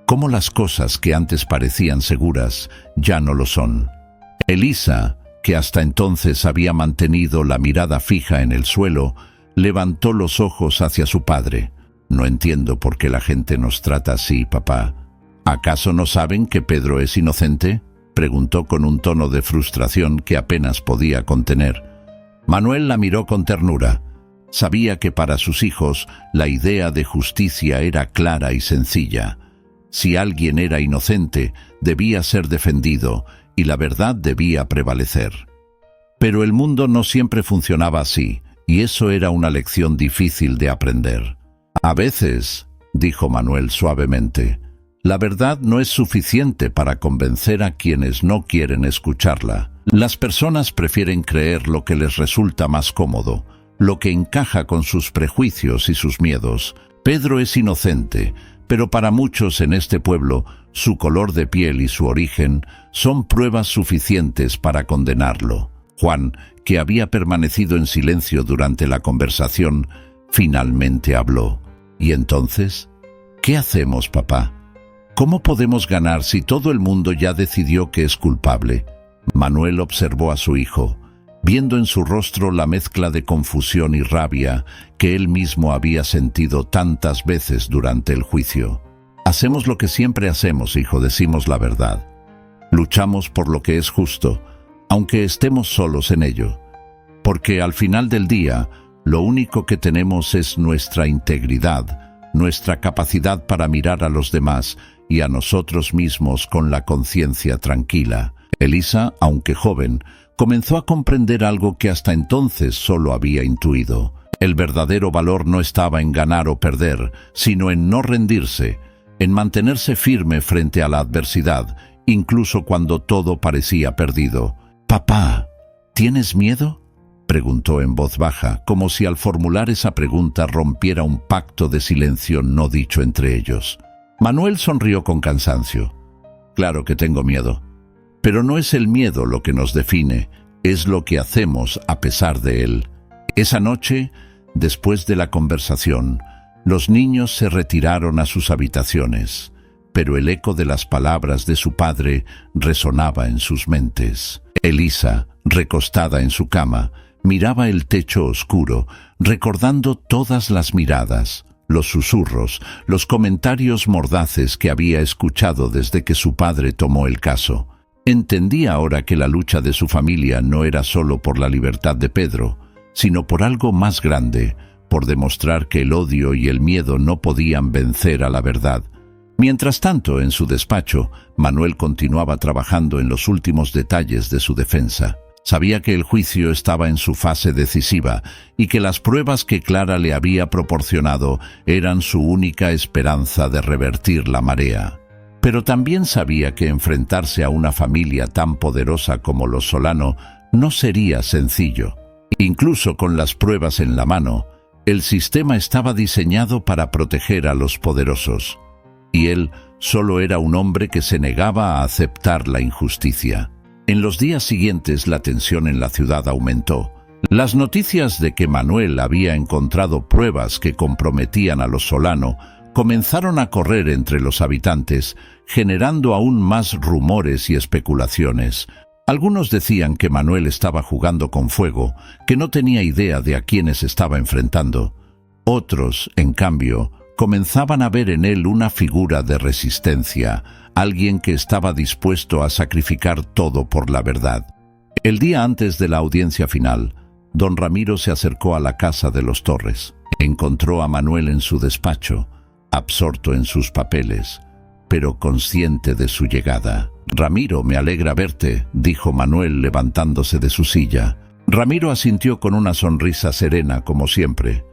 cómo las cosas que antes parecían seguras ya no lo son. Elisa, que hasta entonces había mantenido la mirada fija en el suelo, levantó los ojos hacia su padre. «No entiendo por qué la gente nos trata así, papá. ¿Acaso no saben que Pedro es inocente?», preguntó con un tono de frustración que apenas podía contener. Manuel la miró con ternura. Sabía que para sus hijos la idea de justicia era clara y sencilla. Si alguien era inocente, debía ser defendido y la verdad debía prevalecer. Pero el mundo no siempre funcionaba así, y eso era una lección difícil de aprender. «A veces», dijo Manuel suavemente, «la verdad no es suficiente para convencer a quienes no quieren escucharla. Las personas prefieren creer lo que les resulta más cómodo, lo que encaja con sus prejuicios y sus miedos. Pedro es inocente, pero para muchos en este pueblo, su color de piel y su origen son pruebas suficientes para condenarlo». Juan, que había permanecido en silencio durante la conversación, finalmente habló. «¿Y entonces? ¿Qué hacemos, papá? ¿Cómo podemos ganar si todo el mundo ya decidió que es culpable?» Manuel observó a su hijo, viendo en su rostro la mezcla de confusión y rabia que él mismo había sentido tantas veces durante el juicio. «Hacemos lo que siempre hacemos, hijo, decimos la verdad. Luchamos por lo que es justo, aunque estemos solos en ello. Porque al final del día, lo único que tenemos es nuestra integridad, nuestra capacidad para mirar a los demás y a nosotros mismos con la conciencia tranquila». Elisa, aunque joven, comenzó a comprender algo que hasta entonces solo había intuido. El verdadero valor no estaba en ganar o perder, sino en no rendirse, en mantenerse firme frente a la adversidad, incluso cuando todo parecía perdido. «Papá, ¿tienes miedo?», preguntó en voz baja, como si al formular esa pregunta rompiera un pacto de silencio no dicho entre ellos. Manuel sonrió con cansancio. «Claro que tengo miedo. Pero no es el miedo lo que nos define, es lo que hacemos a pesar de él». Esa noche, después de la conversación, los niños se retiraron a sus habitaciones, pero el eco de las palabras de su padre resonaba en sus mentes. Elisa, recostada en su cama, miraba el techo oscuro, recordando todas las miradas, los susurros, los comentarios mordaces que había escuchado desde que su padre tomó el caso. Entendía ahora que la lucha de su familia no era solo por la libertad de Pedro, sino por algo más grande, por demostrar que el odio y el miedo no podían vencer a la verdad. Mientras tanto, en su despacho, Manuel continuaba trabajando en los últimos detalles de su defensa. Sabía que el juicio estaba en su fase decisiva y que las pruebas que Clara le había proporcionado eran su única esperanza de revertir la marea. Pero también sabía que enfrentarse a una familia tan poderosa como los Solano no sería sencillo. Incluso con las pruebas en la mano, el sistema estaba diseñado para proteger a los poderosos, y él solo era un hombre que se negaba a aceptar la injusticia. En los días siguientes la tensión en la ciudad aumentó. Las noticias de que Manuel había encontrado pruebas que comprometían a los Solano comenzaron a correr entre los habitantes, generando aún más rumores y especulaciones. Algunos decían que Manuel estaba jugando con fuego, que no tenía idea de a quiénes estaba enfrentando. Otros, en cambio, comenzaban a ver en él una figura de resistencia, alguien que estaba dispuesto a sacrificar todo por la verdad. El día antes de la audiencia final, don Ramiro se acercó a la casa de los Torres. Encontró a Manuel en su despacho, absorto en sus papeles, pero consciente de su llegada. «Ramiro, me alegra verte», dijo Manuel levantándose de su silla. Ramiro asintió con una sonrisa serena como siempre.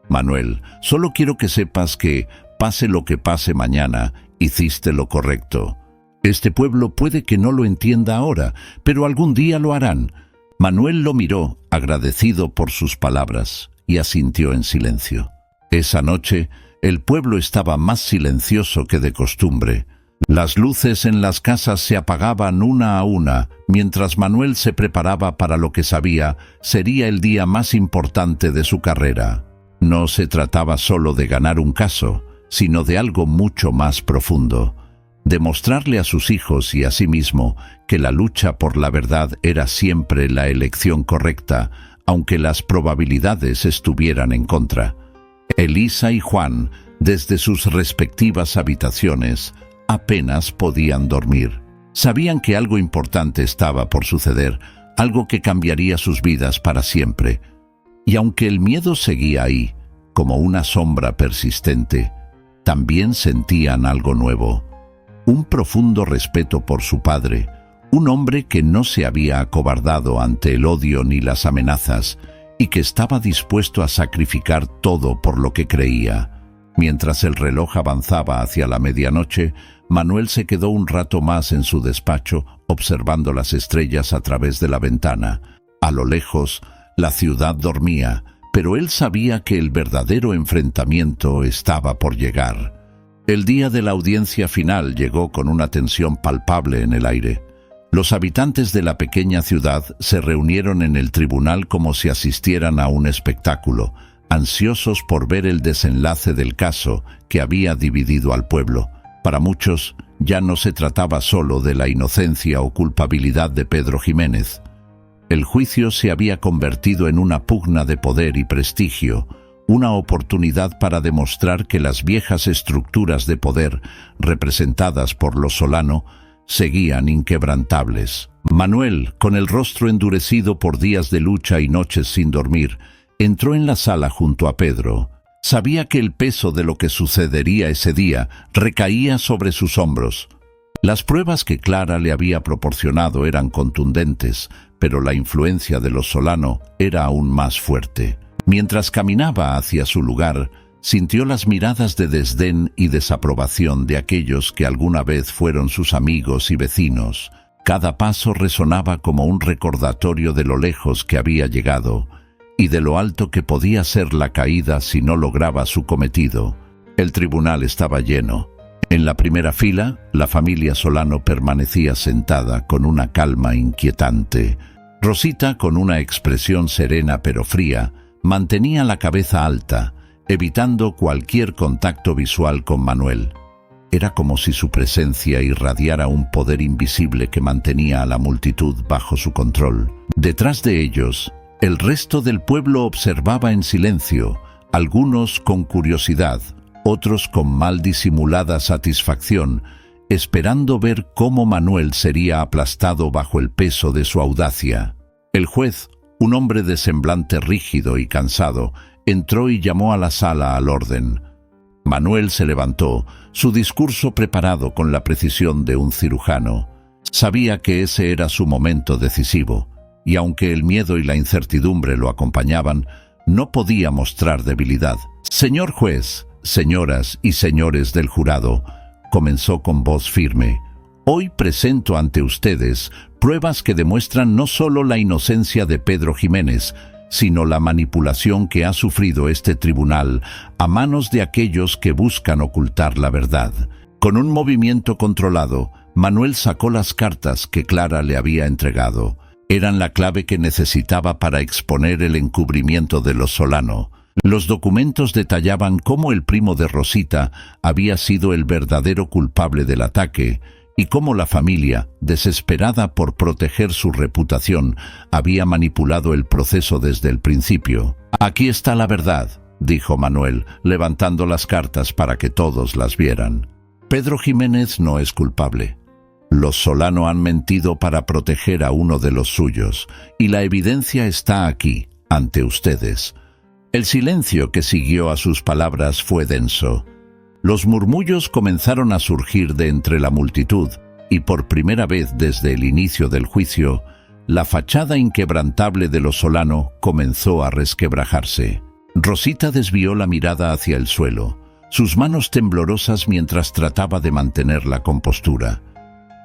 «Manuel, solo quiero que sepas que, pase lo que pase mañana, hiciste lo correcto. Este pueblo puede que no lo entienda ahora, pero algún día lo harán». Manuel lo miró, agradecido por sus palabras, y asintió en silencio. Esa noche, el pueblo estaba más silencioso que de costumbre. Las luces en las casas se apagaban una a una, mientras Manuel se preparaba para lo que sabía sería el día más importante de su carrera. No se trataba solo de ganar un caso, sino de algo mucho más profundo. Demostrarle a sus hijos y a sí mismo que la lucha por la verdad era siempre la elección correcta, aunque las probabilidades estuvieran en contra. Elisa y Juan, desde sus respectivas habitaciones, apenas podían dormir. Sabían que algo importante estaba por suceder, algo que cambiaría sus vidas para siempre. Y aunque el miedo seguía ahí, como una sombra persistente, también sentían algo nuevo. Un profundo respeto por su padre, un hombre que no se había acobardado ante el odio ni las amenazas, y que estaba dispuesto a sacrificar todo por lo que creía. Mientras el reloj avanzaba hacia la medianoche, Manuel se quedó un rato más en su despacho, observando las estrellas a través de la ventana. A lo lejos, la ciudad dormía, pero él sabía que el verdadero enfrentamiento estaba por llegar. El día de la audiencia final llegó con una tensión palpable en el aire. Los habitantes de la pequeña ciudad se reunieron en el tribunal como si asistieran a un espectáculo, ansiosos por ver el desenlace del caso que había dividido al pueblo. Para muchos, ya no se trataba solo de la inocencia o culpabilidad de Pedro Jiménez. El juicio se había convertido en una pugna de poder y prestigio, una oportunidad para demostrar que las viejas estructuras de poder, representadas por los Solano, seguían inquebrantables. Manuel, con el rostro endurecido por días de lucha y noches sin dormir, entró en la sala junto a Pedro. Sabía que el peso de lo que sucedería ese día recaía sobre sus hombros. Las pruebas que Clara le había proporcionado eran contundentes, pero la influencia de los Solano era aún más fuerte. Mientras caminaba hacia su lugar, sintió las miradas de desdén y desaprobación de aquellos que alguna vez fueron sus amigos y vecinos. Cada paso resonaba como un recordatorio de lo lejos que había llegado y de lo alto que podía ser la caída si no lograba su cometido. El tribunal estaba lleno. En la primera fila, la familia Solano permanecía sentada con una calma inquietante. Rosita, con una expresión serena pero fría, mantenía la cabeza alta, evitando cualquier contacto visual con Manuel. Era como si su presencia irradiara un poder invisible que mantenía a la multitud bajo su control. Detrás de ellos, el resto del pueblo observaba en silencio, algunos con curiosidad, otros con mal disimulada satisfacción, esperando ver cómo Manuel sería aplastado bajo el peso de su audacia. El juez, un hombre de semblante rígido y cansado, entró y llamó a la sala al orden. Manuel se levantó, su discurso preparado con la precisión de un cirujano. Sabía que ese era su momento decisivo, y aunque el miedo y la incertidumbre lo acompañaban, no podía mostrar debilidad. «Señor juez, señoras y señores del jurado», comenzó con voz firme, «hoy presento ante ustedes pruebas que demuestran no solo la inocencia de Pedro Jiménez, sino la manipulación que ha sufrido este tribunal a manos de aquellos que buscan ocultar la verdad». Con un movimiento controlado, Manuel sacó las cartas que Clara le había entregado. Eran la clave que necesitaba para exponer el encubrimiento de los Solano. Los documentos detallaban cómo el primo de Rosita había sido el verdadero culpable del ataque y cómo la familia, desesperada por proteger su reputación, había manipulado el proceso desde el principio. «Aquí está la verdad», dijo Manuel, levantando las cartas para que todos las vieran. «Pedro Jiménez no es culpable. Los Solano han mentido para proteger a uno de los suyos, y la evidencia está aquí, ante ustedes». El silencio que siguió a sus palabras fue denso. Los murmullos comenzaron a surgir de entre la multitud, y por primera vez desde el inicio del juicio, la fachada inquebrantable de los Solano comenzó a resquebrajarse. Rosita desvió la mirada hacia el suelo, sus manos temblorosas mientras trataba de mantener la compostura.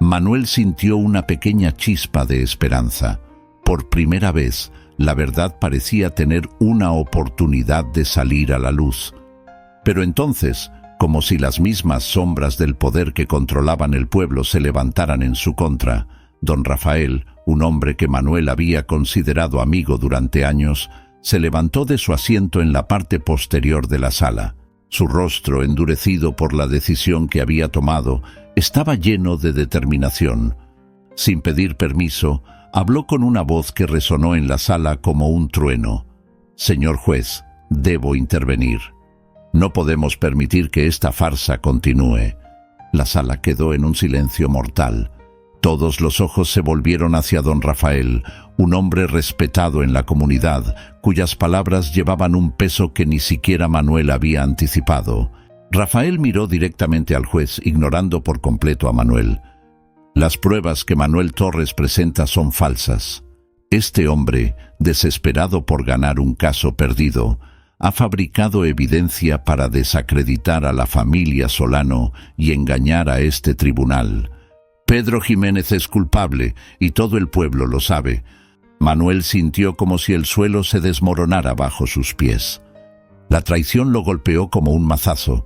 Manuel sintió una pequeña chispa de esperanza. Por primera vez, la verdad parecía tener una oportunidad de salir a la luz. Pero entonces, como si las mismas sombras del poder que controlaban el pueblo se levantaran en su contra, don Rafael, un hombre que Manuel había considerado amigo durante años, se levantó de su asiento en la parte posterior de la sala. Su rostro, endurecido por la decisión que había tomado, estaba lleno de determinación. Sin pedir permiso, habló con una voz que resonó en la sala como un trueno. «Señor juez, debo intervenir. No podemos permitir que esta farsa continúe». La sala quedó en un silencio mortal. Todos los ojos se volvieron hacia don Rafael, un hombre respetado en la comunidad, cuyas palabras llevaban un peso que ni siquiera Manuel había anticipado. Rafael miró directamente al juez, ignorando por completo a Manuel. «Las pruebas que Manuel Torres presenta son falsas. Este hombre, desesperado por ganar un caso perdido, ha fabricado evidencia para desacreditar a la familia Solano y engañar a este tribunal. Pedro Jiménez es culpable y todo el pueblo lo sabe». Manuel sintió como si el suelo se desmoronara bajo sus pies. La traición lo golpeó como un mazazo.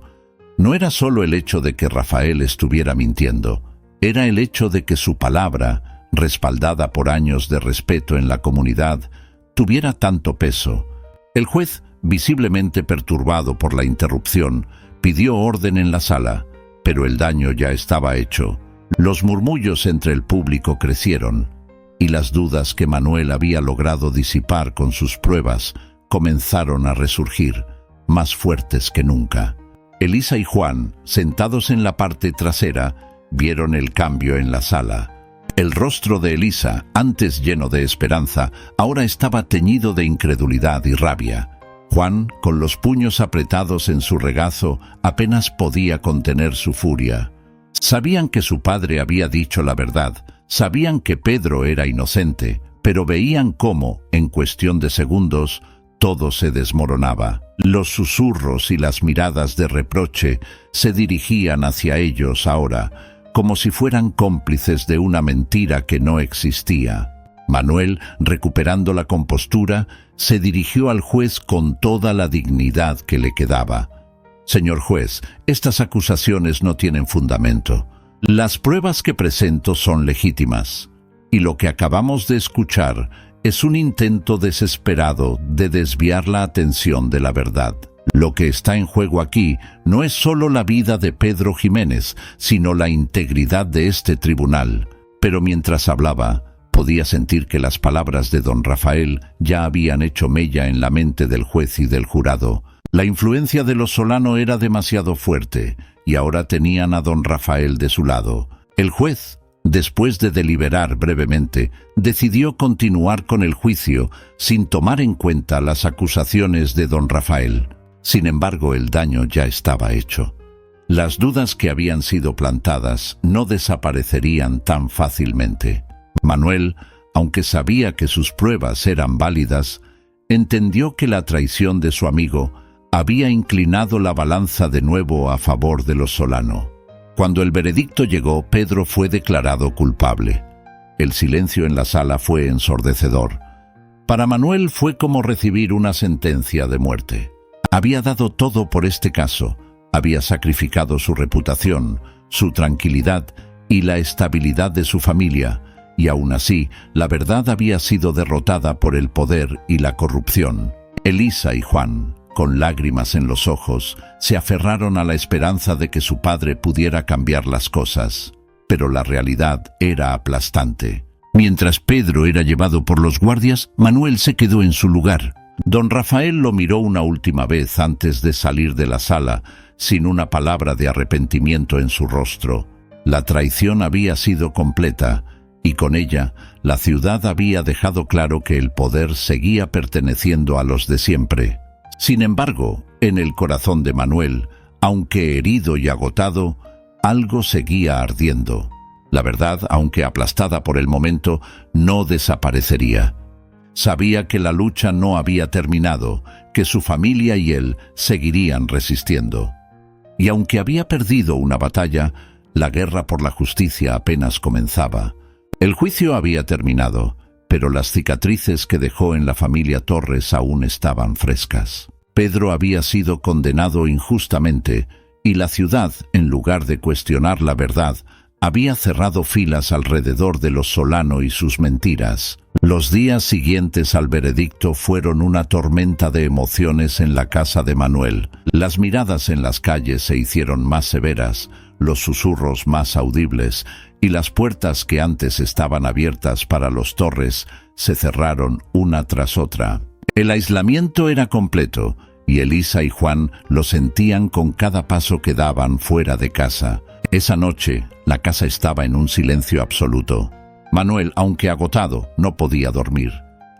No era solo el hecho de que Rafael estuviera mintiendo, era el hecho de que su palabra, respaldada por años de respeto en la comunidad, tuviera tanto peso. El juez, visiblemente perturbado por la interrupción, pidió orden en la sala, pero el daño ya estaba hecho. Los murmullos entre el público crecieron, y las dudas que Manuel había logrado disipar con sus pruebas comenzaron a resurgir, más fuertes que nunca. Elisa y Juan, sentados en la parte trasera, vieron el cambio en la sala. El rostro de Elisa, antes lleno de esperanza, ahora estaba teñido de incredulidad y rabia. Juan, con los puños apretados en su regazo, apenas podía contener su furia. Sabían que su padre había dicho la verdad, sabían que Pedro era inocente, pero veían cómo, en cuestión de segundos, todo se desmoronaba. Los susurros y las miradas de reproche se dirigían hacia ellos ahora, como si fueran cómplices de una mentira que no existía. Manuel, recuperando la compostura, se dirigió al juez con toda la dignidad que le quedaba. «Señor juez, estas acusaciones no tienen fundamento. Las pruebas que presento son legítimas, y lo que acabamos de escuchar es un intento desesperado de desviar la atención de la verdad. Lo que está en juego aquí no es solo la vida de Pedro Jiménez, sino la integridad de este tribunal». Pero mientras hablaba, podía sentir que las palabras de don Rafael ya habían hecho mella en la mente del juez y del jurado. La influencia de los Solano era demasiado fuerte, y ahora tenían a don Rafael de su lado. El juez, después de deliberar brevemente, decidió continuar con el juicio sin tomar en cuenta las acusaciones de don Rafael. Sin embargo, el daño ya estaba hecho. Las dudas que habían sido plantadas no desaparecerían tan fácilmente. Manuel, aunque sabía que sus pruebas eran válidas, entendió que la traición de su amigo había inclinado la balanza de nuevo a favor de los Solano. Cuando el veredicto llegó, Pedro fue declarado culpable. El silencio en la sala fue ensordecedor. Para Manuel fue como recibir una sentencia de muerte. Había dado todo por este caso, había sacrificado su reputación, su tranquilidad y la estabilidad de su familia, y aún así, la verdad había sido derrotada por el poder y la corrupción. Elisa y Juan, con lágrimas en los ojos, se aferraron a la esperanza de que su padre pudiera cambiar las cosas. Pero la realidad era aplastante. Mientras Pedro era llevado por los guardias, Manuel se quedó en su lugar. Don Rafael lo miró una última vez antes de salir de la sala, sin una palabra de arrepentimiento en su rostro. La traición había sido completa, y con ella, la ciudad había dejado claro que el poder seguía perteneciendo a los de siempre. Sin embargo, en el corazón de Manuel, aunque herido y agotado, algo seguía ardiendo. La verdad, aunque aplastada por el momento, no desaparecería. Sabía que la lucha no había terminado, que su familia y él seguirían resistiendo. Y aunque había perdido una batalla, la guerra por la justicia apenas comenzaba. El juicio había terminado, pero las cicatrices que dejó en la familia Torres aún estaban frescas. Pedro había sido condenado injustamente, y la ciudad, en lugar de cuestionar la verdad, había cerrado filas alrededor de los Solano y sus mentiras. Los días siguientes al veredicto fueron una tormenta de emociones en la casa de Manuel. Las miradas en las calles se hicieron más severas, los susurros más audibles, y las puertas que antes estaban abiertas para los Torres se cerraron una tras otra. El aislamiento era completo, y Elisa y Juan lo sentían con cada paso que daban fuera de casa. Esa noche, la casa estaba en un silencio absoluto. Manuel, aunque agotado, no podía dormir.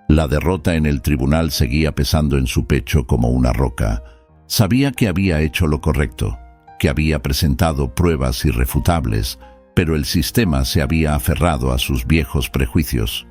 La derrota en el tribunal seguía pesando en su pecho como una roca. Sabía que había hecho lo correcto, que había presentado pruebas irrefutables, pero el sistema se había aferrado a sus viejos prejuicios.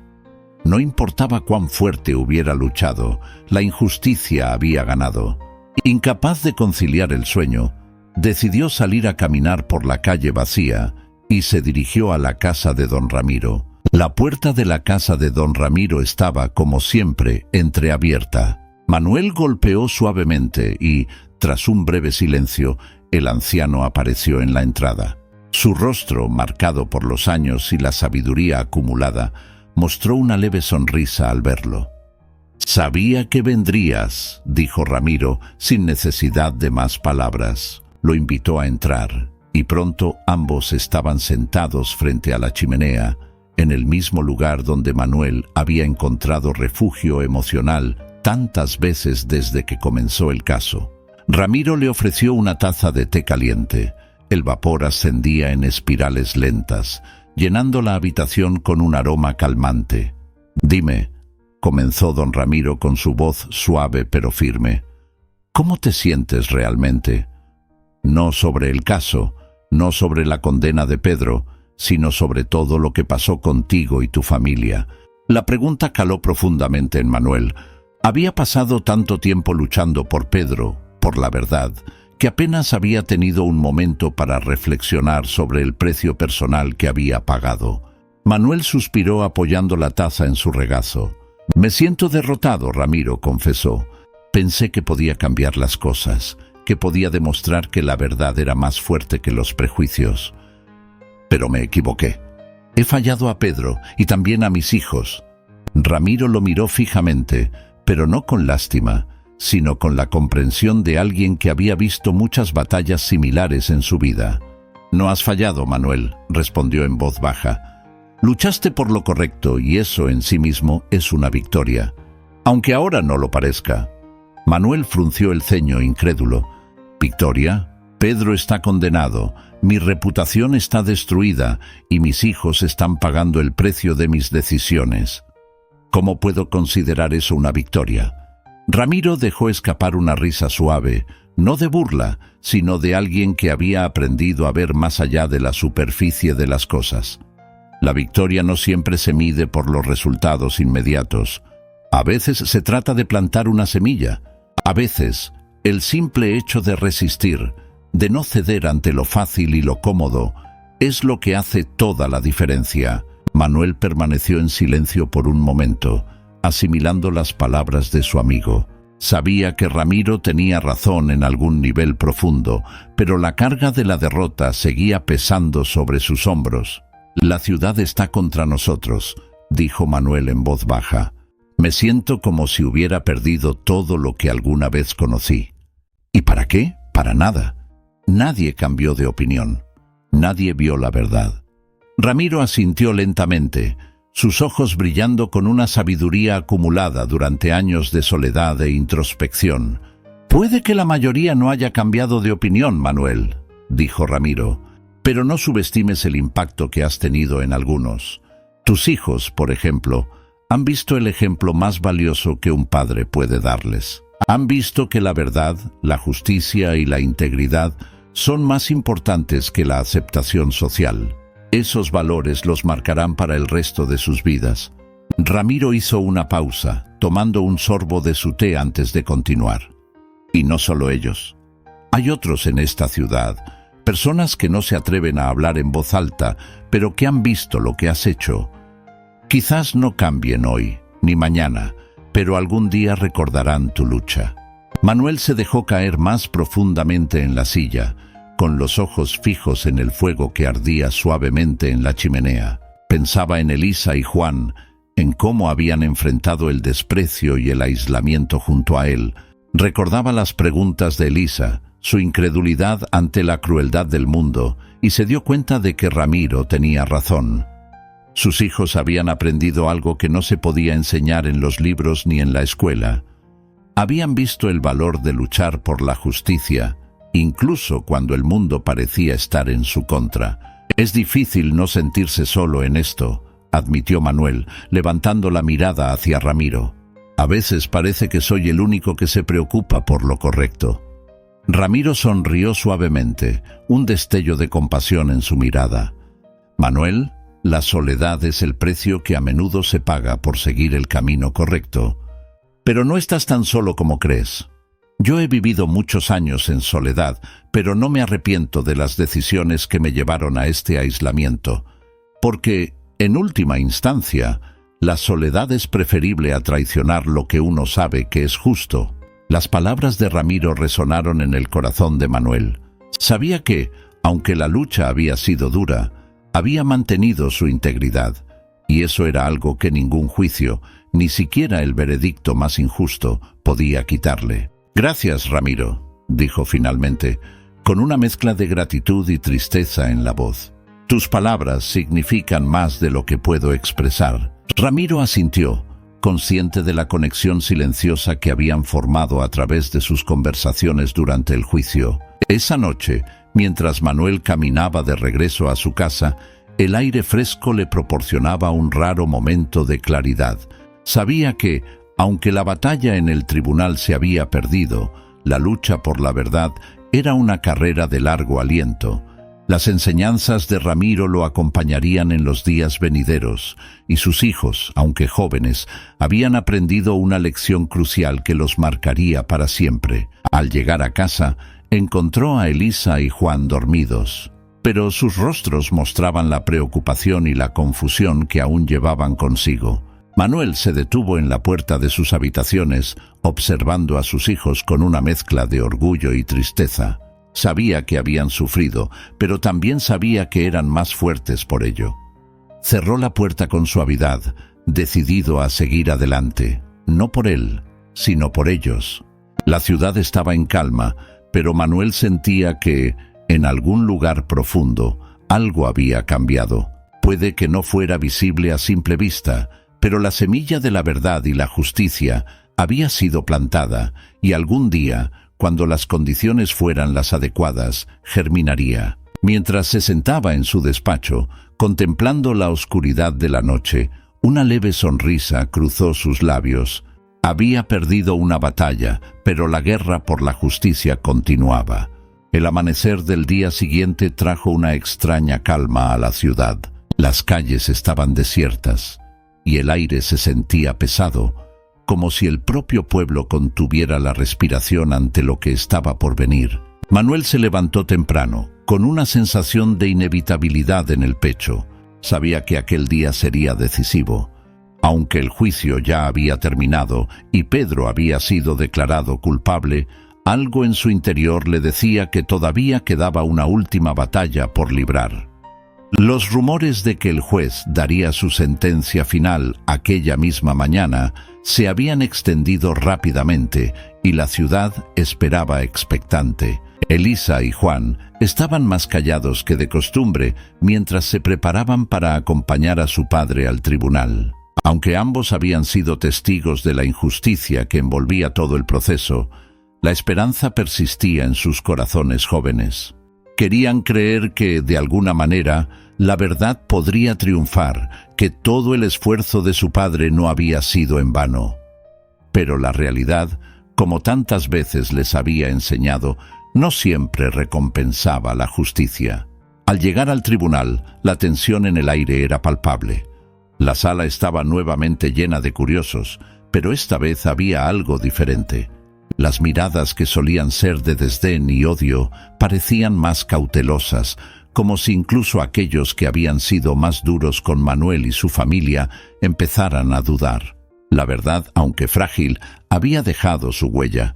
No importaba cuán fuerte hubiera luchado, la injusticia había ganado. Incapaz de conciliar el sueño, decidió salir a caminar por la calle vacía y se dirigió a la casa de don Ramiro. La puerta de la casa de don Ramiro estaba, como siempre, entreabierta. Manuel golpeó suavemente y, tras un breve silencio, el anciano apareció en la entrada. Su rostro, marcado por los años y la sabiduría acumulada, mostró una leve sonrisa al verlo. «Sabía que vendrías», dijo Ramiro, sin necesidad de más palabras. Lo invitó a entrar, y pronto ambos estaban sentados frente a la chimenea, en el mismo lugar donde Manuel había encontrado refugio emocional tantas veces desde que comenzó el caso. Ramiro le ofreció una taza de té caliente. El vapor ascendía en espirales lentas, llenando la habitación con un aroma calmante. «Dime», comenzó don Ramiro con su voz suave pero firme, «¿cómo te sientes realmente? No sobre el caso, no sobre la condena de Pedro, sino sobre todo lo que pasó contigo y tu familia. La pregunta caló profundamente en Manuel. Había pasado tanto tiempo luchando por Pedro, por la verdad, que apenas había tenido un momento para reflexionar sobre el precio personal que había pagado. Manuel suspiró apoyando la taza en su regazo. «Me siento derrotado, Ramiro», confesó. «Pensé que podía cambiar las cosas, que podía demostrar que la verdad era más fuerte que los prejuicios. Pero me equivoqué. He fallado a Pedro y también a mis hijos». Ramiro lo miró fijamente, pero no con lástima, sino con la comprensión de alguien que había visto muchas batallas similares en su vida. «No has fallado, Manuel», respondió en voz baja. «Luchaste por lo correcto y eso en sí mismo es una victoria, aunque ahora no lo parezca». Manuel frunció el ceño incrédulo. «¿Victoria? Pedro está condenado, mi reputación está destruida y mis hijos están pagando el precio de mis decisiones. ¿Cómo puedo considerar eso una victoria?». Ramiro dejó escapar una risa suave, no de burla, sino de alguien que había aprendido a ver más allá de la superficie de las cosas. La victoria no siempre se mide por los resultados inmediatos. A veces se trata de plantar una semilla. A veces, el simple hecho de resistir, de no ceder ante lo fácil y lo cómodo, es lo que hace toda la diferencia. Manuel permaneció en silencio por un momento, asimilando las palabras de su amigo. Sabía que Ramiro tenía razón en algún nivel profundo, pero la carga de la derrota seguía pesando sobre sus hombros. «La ciudad está contra nosotros», dijo Manuel en voz baja. «Me siento como si hubiera perdido todo lo que alguna vez conocí». «¿Y para qué? Para nada». Nadie cambió de opinión. Nadie vio la verdad. Ramiro asintió lentamente, sus ojos brillando con una sabiduría acumulada durante años de soledad e introspección. «Puede que la mayoría no haya cambiado de opinión, Manuel», dijo Ramiro, «pero no subestimes el impacto que has tenido en algunos. Tus hijos, por ejemplo, han visto el ejemplo más valioso que un padre puede darles. Han visto que la verdad, la justicia y la integridad son más importantes que la aceptación social. Esos valores los marcarán para el resto de sus vidas». Ramiro hizo una pausa, tomando un sorbo de su té antes de continuar. «Y no solo ellos. Hay otros en esta ciudad, personas que no se atreven a hablar en voz alta, pero que han visto lo que has hecho. Quizás no cambien hoy, ni mañana, pero algún día recordarán tu lucha». Manuel se dejó caer más profundamente en la silla, con los ojos fijos en el fuego que ardía suavemente en la chimenea. Pensaba en Elisa y Juan, en cómo habían enfrentado el desprecio y el aislamiento junto a él. Recordaba las preguntas de Elisa, su incredulidad ante la crueldad del mundo, y se dio cuenta de que Ramiro tenía razón. Sus hijos habían aprendido algo que no se podía enseñar en los libros ni en la escuela. Habían visto el valor de luchar por la justicia, incluso cuando el mundo parecía estar en su contra. «Es difícil no sentirse solo en esto», admitió Manuel, levantando la mirada hacia Ramiro. «A veces parece que soy el único que se preocupa por lo correcto». Ramiro sonrió suavemente, un destello de compasión en su mirada. «Manuel, la soledad es el precio que a menudo se paga por seguir el camino correcto. Pero no estás tan solo como crees. Yo he vivido muchos años en soledad, pero no me arrepiento de las decisiones que me llevaron a este aislamiento, porque, en última instancia, la soledad es preferible a traicionar lo que uno sabe que es justo». Las palabras de Ramiro resonaron en el corazón de Manuel. Sabía que, aunque la lucha había sido dura, había mantenido su integridad, y eso era algo que ningún juicio, ni siquiera el veredicto más injusto, podía quitarle. «Gracias, Ramiro», dijo finalmente, con una mezcla de gratitud y tristeza en la voz. «Tus palabras significan más de lo que puedo expresar». Ramiro asintió, consciente de la conexión silenciosa que habían formado a través de sus conversaciones durante el juicio. Esa noche, mientras Manuel caminaba de regreso a su casa, el aire fresco le proporcionaba un raro momento de claridad. Sabía que, aunque la batalla en el tribunal se había perdido, la lucha por la verdad era una carrera de largo aliento. Las enseñanzas de Ramiro lo acompañarían en los días venideros, y sus hijos, aunque jóvenes, habían aprendido una lección crucial que los marcaría para siempre. Al llegar a casa, encontró a Elisa y Juan dormidos, pero sus rostros mostraban la preocupación y la confusión que aún llevaban consigo. Manuel se detuvo en la puerta de sus habitaciones, observando a sus hijos con una mezcla de orgullo y tristeza. Sabía que habían sufrido, pero también sabía que eran más fuertes por ello. Cerró la puerta con suavidad, decidido a seguir adelante, no por él, sino por ellos. La ciudad estaba en calma, pero Manuel sentía que, en algún lugar profundo, algo había cambiado. Puede que no fuera visible a simple vista, pero la semilla de la verdad y la justicia había sido plantada, y algún día, cuando las condiciones fueran las adecuadas, germinaría. Mientras se sentaba en su despacho, contemplando la oscuridad de la noche, una leve sonrisa cruzó sus labios. Había perdido una batalla, pero la guerra por la justicia continuaba. El amanecer del día siguiente trajo una extraña calma a la ciudad. Las calles estaban desiertas, y el aire se sentía pesado, como si el propio pueblo contuviera la respiración ante lo que estaba por venir. Manuel se levantó temprano, con una sensación de inevitabilidad en el pecho. Sabía que aquel día sería decisivo. Aunque el juicio ya había terminado y Pedro había sido declarado culpable, algo en su interior le decía que todavía quedaba una última batalla por librar. Los rumores de que el juez daría su sentencia final aquella misma mañana se habían extendido rápidamente y la ciudad esperaba expectante. Elisa y Juan estaban más callados que de costumbre mientras se preparaban para acompañar a su padre al tribunal. Aunque ambos habían sido testigos de la injusticia que envolvía todo el proceso, la esperanza persistía en sus corazones jóvenes. Querían creer que, de alguna manera, la verdad podría triunfar, que todo el esfuerzo de su padre no había sido en vano. Pero la realidad, como tantas veces les había enseñado, no siempre recompensaba la justicia. Al llegar al tribunal, la tensión en el aire era palpable. La sala estaba nuevamente llena de curiosos, pero esta vez había algo diferente. Las miradas que solían ser de desdén y odio parecían más cautelosas, como si incluso aquellos que habían sido más duros con Manuel y su familia empezaran a dudar. La verdad, aunque frágil, había dejado su huella.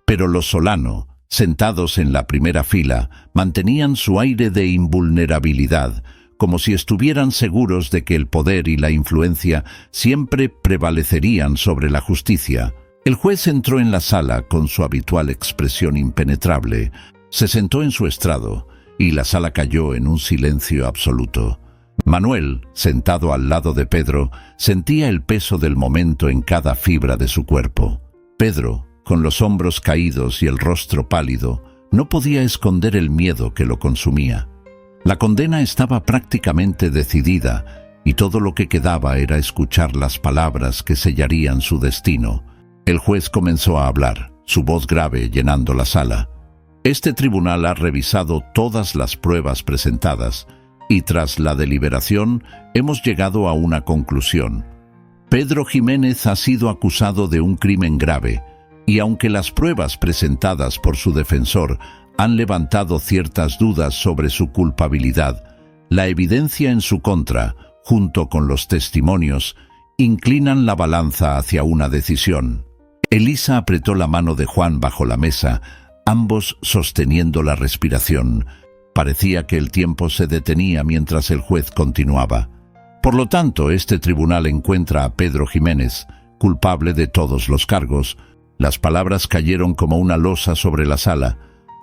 Pero los Solano, sentados en la primera fila, mantenían su aire de invulnerabilidad, como si estuvieran seguros de que el poder y la influencia siempre prevalecerían sobre la justicia. El juez entró en la sala con su habitual expresión impenetrable, se sentó en su estrado, y la sala cayó en un silencio absoluto. Manuel, sentado al lado de Pedro, sentía el peso del momento en cada fibra de su cuerpo. Pedro, con los hombros caídos y el rostro pálido, no podía esconder el miedo que lo consumía. La condena estaba prácticamente decidida, y todo lo que quedaba era escuchar las palabras que sellarían su destino. El juez comenzó a hablar, su voz grave llenando la sala. Este tribunal ha revisado todas las pruebas presentadas y tras la deliberación hemos llegado a una conclusión. Pedro Jiménez ha sido acusado de un crimen grave y aunque las pruebas presentadas por su defensor han levantado ciertas dudas sobre su culpabilidad, la evidencia en su contra, junto con los testimonios, inclinan la balanza hacia una decisión. Elisa apretó la mano de Juan bajo la mesa, ambos sosteniendo la respiración. Parecía que el tiempo se detenía mientras el juez continuaba. Por lo tanto, este tribunal encuentra a Pedro Jiménez culpable de todos los cargos. Las palabras cayeron como una losa sobre la sala.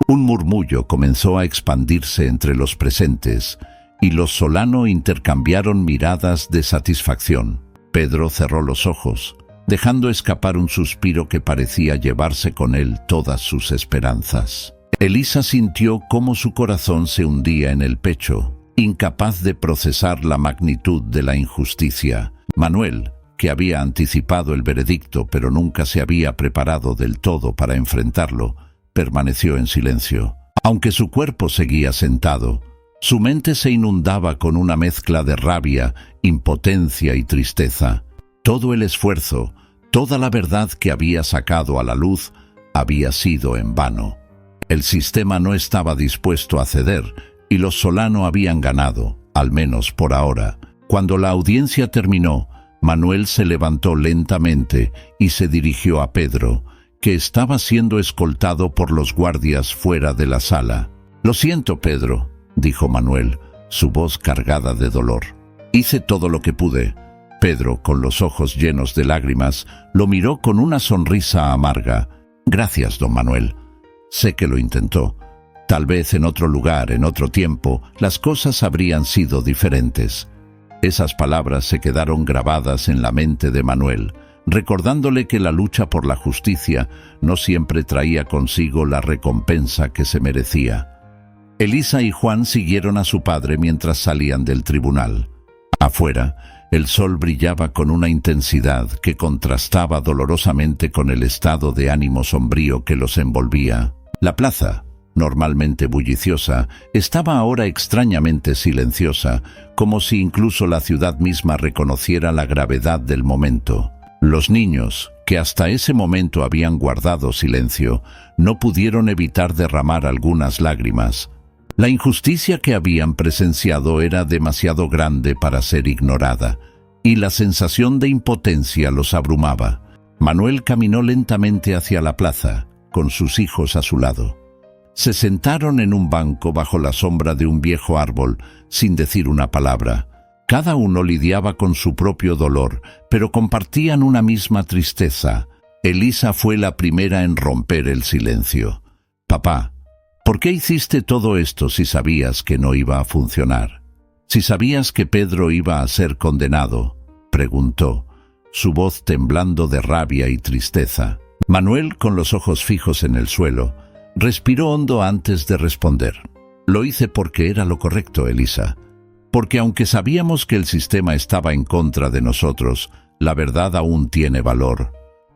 Un murmullo comenzó a expandirse entre los presentes, y los Solano intercambiaron miradas de satisfacción. Pedro cerró los ojos, dejando escapar un suspiro que parecía llevarse con él todas sus esperanzas. Elisa sintió cómo su corazón se hundía en el pecho, incapaz de procesar la magnitud de la injusticia. Manuel, que había anticipado el veredicto pero nunca se había preparado del todo para enfrentarlo, permaneció en silencio. Aunque su cuerpo seguía sentado, Su mente se inundaba con una mezcla de rabia, impotencia y tristeza. Todo el esfuerzo, toda la verdad que había sacado a la luz, había sido en vano. El sistema no estaba dispuesto a ceder y los Solano habían ganado, al menos por ahora. Cuando la audiencia terminó, Manuel se levantó lentamente y se dirigió a Pedro, que estaba siendo escoltado por los guardias fuera de la sala. «Lo siento, Pedro», dijo Manuel, su voz cargada de dolor. «Hice todo lo que pude». Pedro, con los ojos llenos de lágrimas, lo miró con una sonrisa amarga. «Gracias, don Manuel. Sé que lo intentó. Tal vez en otro lugar, en otro tiempo, las cosas habrían sido diferentes». Esas palabras se quedaron grabadas en la mente de Manuel, recordándole que la lucha por la justicia no siempre traía consigo la recompensa que se merecía. Elisa y Juan siguieron a su padre mientras salían del tribunal. Afuera, el sol brillaba con una intensidad que contrastaba dolorosamente con el estado de ánimo sombrío que los envolvía. La plaza, normalmente bulliciosa, estaba ahora extrañamente silenciosa, como si incluso la ciudad misma reconociera la gravedad del momento. Los niños, que hasta ese momento habían guardado silencio, no pudieron evitar derramar algunas lágrimas. La injusticia que habían presenciado era demasiado grande para ser ignorada, y la sensación de impotencia los abrumaba. Manuel caminó lentamente hacia la plaza, con sus hijos a su lado. Se sentaron en un banco bajo la sombra de un viejo árbol, sin decir una palabra. Cada uno lidiaba con su propio dolor, pero compartían una misma tristeza. Elisa fue la primera en romper el silencio. «Papá, ¿por qué hiciste todo esto si sabías que no iba a funcionar? Si sabías que Pedro iba a ser condenado», preguntó, su voz temblando de rabia y tristeza. Manuel, con los ojos fijos en el suelo, respiró hondo antes de responder. «Lo hice porque era lo correcto, Elisa. Porque aunque sabíamos que el sistema estaba en contra de nosotros, la verdad aún tiene valor.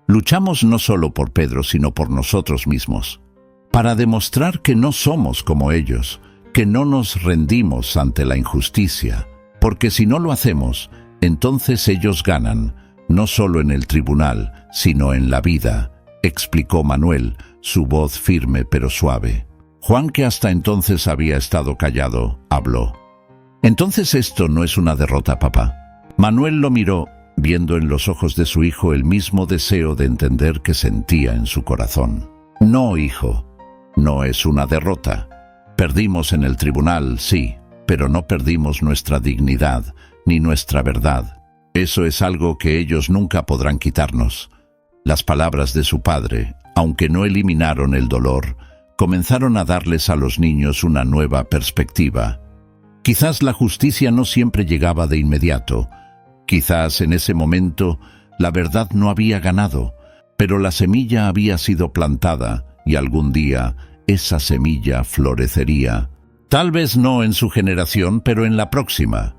Luchamos no solo por Pedro, sino por nosotros mismos, para demostrar que no somos como ellos, que no nos rendimos ante la injusticia, porque si no lo hacemos, entonces ellos ganan, no solo en el tribunal, sino en la vida», explicó Manuel, su voz firme pero suave. Juan, que hasta entonces había estado callado, habló. «Entonces esto no es una derrota, papá». Manuel lo miró, viendo en los ojos de su hijo el mismo deseo de entender que sentía en su corazón. «No, hijo, no es una derrota. Perdimos en el tribunal, sí, pero no perdimos nuestra dignidad ni nuestra verdad. Eso es algo que ellos nunca podrán quitarnos». Las palabras de su padre, aunque no eliminaron el dolor, comenzaron a darles a los niños una nueva perspectiva. Quizás la justicia no siempre llegaba de inmediato. Quizás en ese momento la verdad no había ganado, pero la semilla había sido plantada y algún día esa semilla florecería. Tal vez no en su generación, pero en la próxima.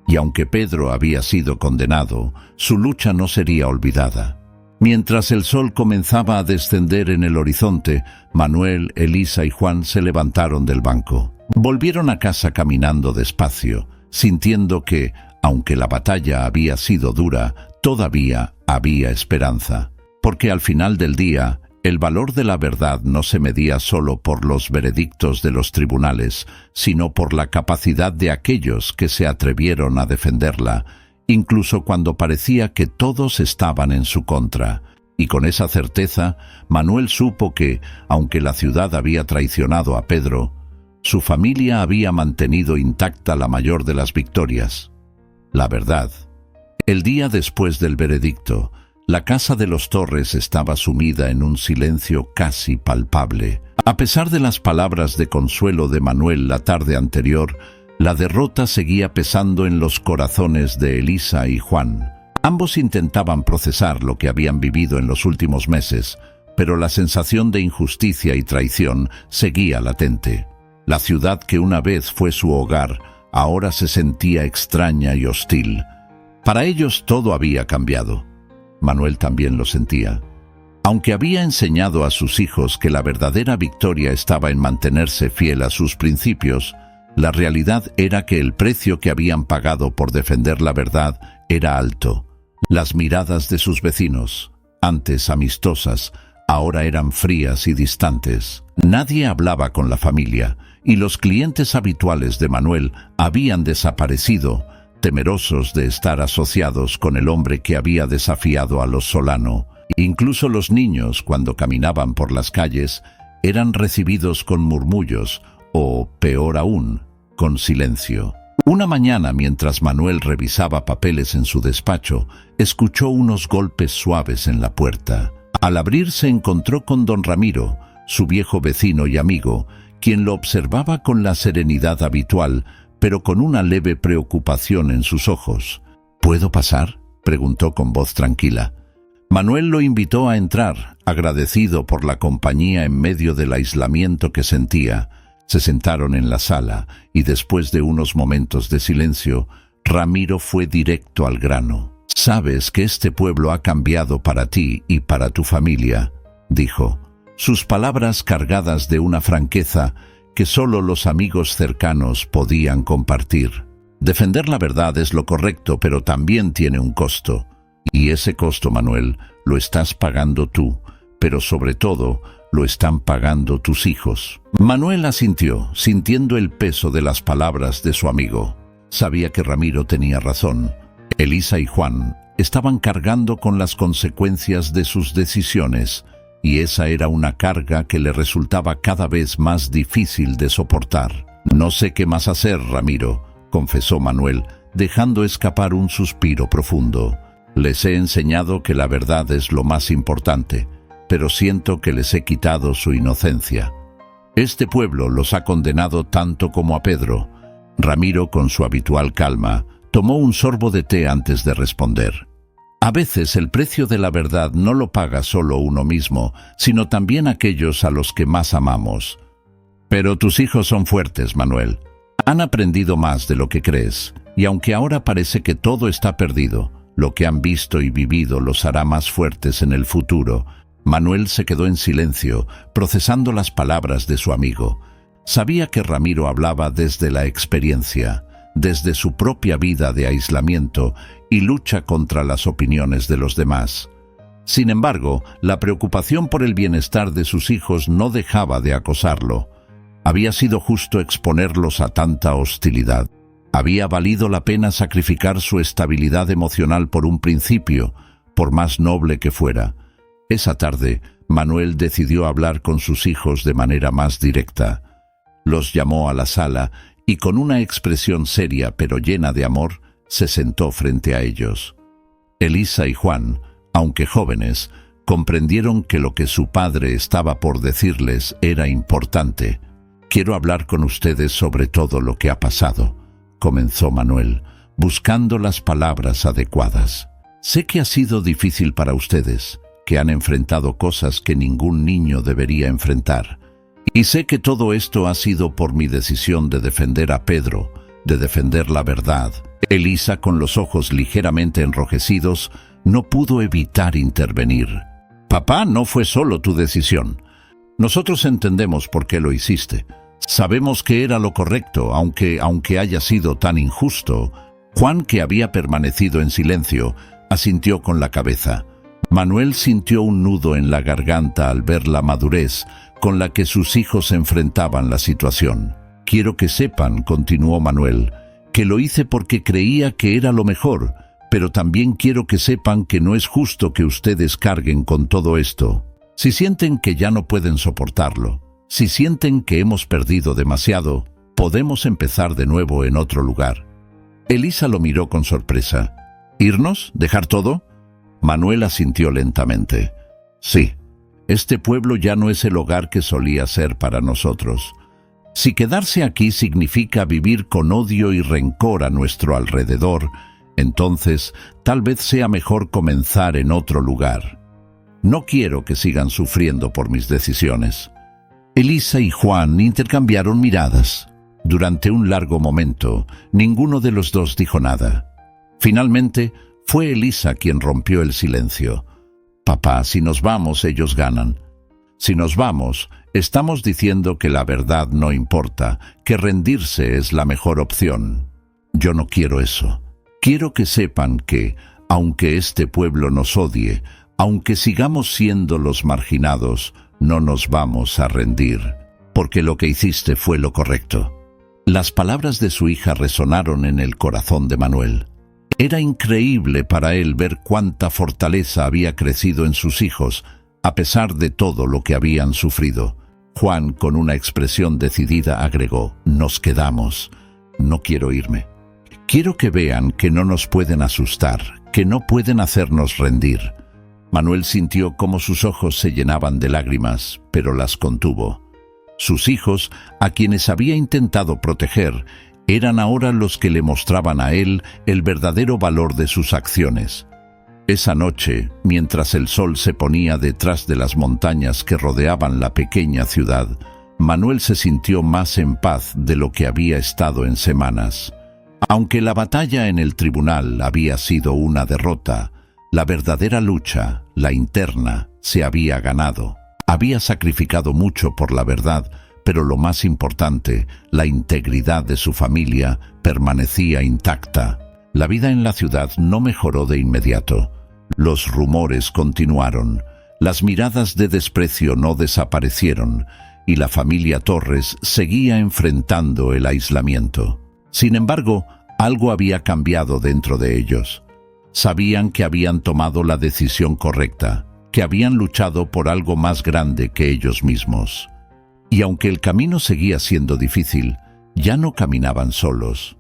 Y aunque Pedro había sido condenado, su lucha no sería olvidada. Mientras el sol comenzaba a descender en el horizonte, Manuel, Elisa y Juan se levantaron del banco. Volvieron a casa caminando despacio, sintiendo que, aunque la batalla había sido dura, todavía había esperanza. Porque al final del día, el valor de la verdad no se medía solo por los veredictos de los tribunales, sino por la capacidad de aquellos que se atrevieron a defenderla, incluso cuando parecía que todos estaban en su contra. Y con esa certeza, Manuel supo que, aunque la ciudad había traicionado a Pedro, su familia había mantenido intacta la mayor de las victorias: la verdad. El día después del veredicto, la casa de los Torres estaba sumida en un silencio casi palpable. A pesar de las palabras de consuelo de Manuel la tarde anterior, la derrota seguía pesando en los corazones de Elisa y Juan. Ambos intentaban procesar lo que habían vivido en los últimos meses, pero la sensación de injusticia y traición seguía latente. La ciudad que una vez fue su hogar, ahora se sentía extraña y hostil. Para ellos todo había cambiado. Manuel también lo sentía. Aunque había enseñado a sus hijos que la verdadera victoria estaba en mantenerse fiel a sus principios, La realidad era que el precio que habían pagado por defender la verdad era alto. Las miradas de sus vecinos, antes amistosas, ahora eran frías y distantes. Nadie hablaba con la familia, y los clientes habituales de Manuel habían desaparecido, temerosos de estar asociados con el hombre que había desafiado a los Solano. Incluso los niños, cuando caminaban por las calles, eran recibidos con murmullos, o, peor aún, con silencio. Una mañana, mientras Manuel revisaba papeles en su despacho, escuchó unos golpes suaves en la puerta. Al abrir se encontró con don Ramiro, su viejo vecino y amigo, quien lo observaba con la serenidad habitual, pero con una leve preocupación en sus ojos. ¿Puedo pasar?, preguntó con voz tranquila. Manuel lo invitó a entrar, agradecido por la compañía en medio del aislamiento que sentía. Se sentaron en la sala y después de unos momentos de silencio, Ramiro fue directo al grano. «Sabes que este pueblo ha cambiado para ti y para tu familia», dijo. Sus palabras cargadas de una franqueza que solo los amigos cercanos podían compartir. Defender la verdad es lo correcto, pero también tiene un costo. Y ese costo, Manuel, lo estás pagando tú, pero sobre todo lo están pagando tus hijos. Manuel asintió, sintiendo el peso de las palabras de su amigo. Sabía que Ramiro tenía razón. Elisa y Juan estaban cargando con las consecuencias de sus decisiones, y esa era una carga que le resultaba cada vez más difícil de soportar. «No sé qué más hacer, Ramiro», confesó Manuel, dejando escapar un suspiro profundo. «Les he enseñado que la verdad es lo más importante, pero siento que les he quitado su inocencia. Este pueblo los ha condenado tanto como a Pedro». Ramiro, con su habitual calma, tomó un sorbo de té antes de responder. A veces el precio de la verdad no lo paga solo uno mismo, sino también aquellos a los que más amamos. Pero tus hijos son fuertes, Manuel. Han aprendido más de lo que crees, y aunque ahora parece que todo está perdido, lo que han visto y vivido los hará más fuertes en el futuro. Manuel se quedó en silencio, procesando las palabras de su amigo. Sabía que Ramiro hablaba desde la experiencia, desde su propia vida de aislamiento y lucha contra las opiniones de los demás. Sin embargo, la preocupación por el bienestar de sus hijos no dejaba de acosarlo. Había sido justo exponerlos a tanta hostilidad. Había valido la pena sacrificar su estabilidad emocional por un principio, por más noble que fuera. Esa tarde, Manuel decidió hablar con sus hijos de manera más directa. Los llamó a la sala y con una expresión seria pero llena de amor, se sentó frente a ellos. Elisa y Juan, aunque jóvenes, comprendieron que lo que su padre estaba por decirles era importante. «Quiero hablar con ustedes sobre todo lo que ha pasado», comenzó Manuel, buscando las palabras adecuadas. «Sé que ha sido difícil para ustedes, que han enfrentado cosas que ningún niño debería enfrentar. Y sé que todo esto ha sido por mi decisión de defender a Pedro, de defender la verdad». Elisa, con los ojos ligeramente enrojecidos, no pudo evitar intervenir. «Papá, no fue solo tu decisión. Nosotros entendemos por qué lo hiciste. Sabemos que era lo correcto, aunque haya sido tan injusto». Juan, que había permanecido en silencio, asintió con la cabeza. Manuel sintió un nudo en la garganta al ver la madurez con la que sus hijos enfrentaban la situación. «Quiero que sepan», continuó Manuel, «que lo hice porque creía que era lo mejor, pero también quiero que sepan que no es justo que ustedes carguen con todo esto. Si sienten que ya no pueden soportarlo, si sienten que hemos perdido demasiado, podemos empezar de nuevo en otro lugar». Elisa lo miró con sorpresa. «¿Irnos? ¿Dejar todo?» Manuel asintió lentamente. «Sí, este pueblo ya no es el hogar que solía ser para nosotros. Si quedarse aquí significa vivir con odio y rencor a nuestro alrededor, entonces tal vez sea mejor comenzar en otro lugar. No quiero que sigan sufriendo por mis decisiones». Elisa y Juan intercambiaron miradas. Durante un largo momento, ninguno de los dos dijo nada. Finalmente, fue Elisa quien rompió el silencio. «Papá, si nos vamos, ellos ganan». Si nos vamos, estamos diciendo que la verdad no importa, que rendirse es la mejor opción. Yo no quiero eso. Quiero que sepan que, aunque este pueblo nos odie, aunque sigamos siendo los marginados, no nos vamos a rendir, porque lo que hiciste fue lo correcto. Las palabras de su hija resonaron en el corazón de Manuel. Era increíble para él ver cuánta fortaleza había crecido en sus hijos, a pesar de todo lo que habían sufrido. Juan, con una expresión decidida, agregó: «Nos quedamos. No quiero irme. Quiero que vean que no nos pueden asustar, que no pueden hacernos rendir». Manuel sintió cómo sus ojos se llenaban de lágrimas, pero las contuvo. Sus hijos, a quienes había intentado proteger, eran ahora los que le mostraban a él el verdadero valor de sus acciones. Esa noche, mientras el sol se ponía detrás de las montañas que rodeaban la pequeña ciudad, Manuel se sintió más en paz de lo que había estado en semanas. Aunque la batalla en el tribunal había sido una derrota, la verdadera lucha, la interna, se había ganado. Había sacrificado mucho por la verdad, pero lo más importante, la integridad de su familia, permanecía intacta. La vida en la ciudad no mejoró de inmediato. Los rumores continuaron, las miradas de desprecio no desaparecieron, y la familia Torres seguía enfrentando el aislamiento. Sin embargo, algo había cambiado dentro de ellos. Sabían que habían tomado la decisión correcta, que habían luchado por algo más grande que ellos mismos. Y aunque el camino seguía siendo difícil, ya no caminaban solos.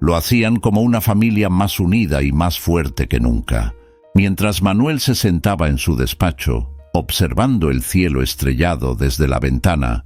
Lo hacían como una familia más unida y más fuerte que nunca. Mientras Manuel se sentaba en su despacho, observando el cielo estrellado desde la ventana,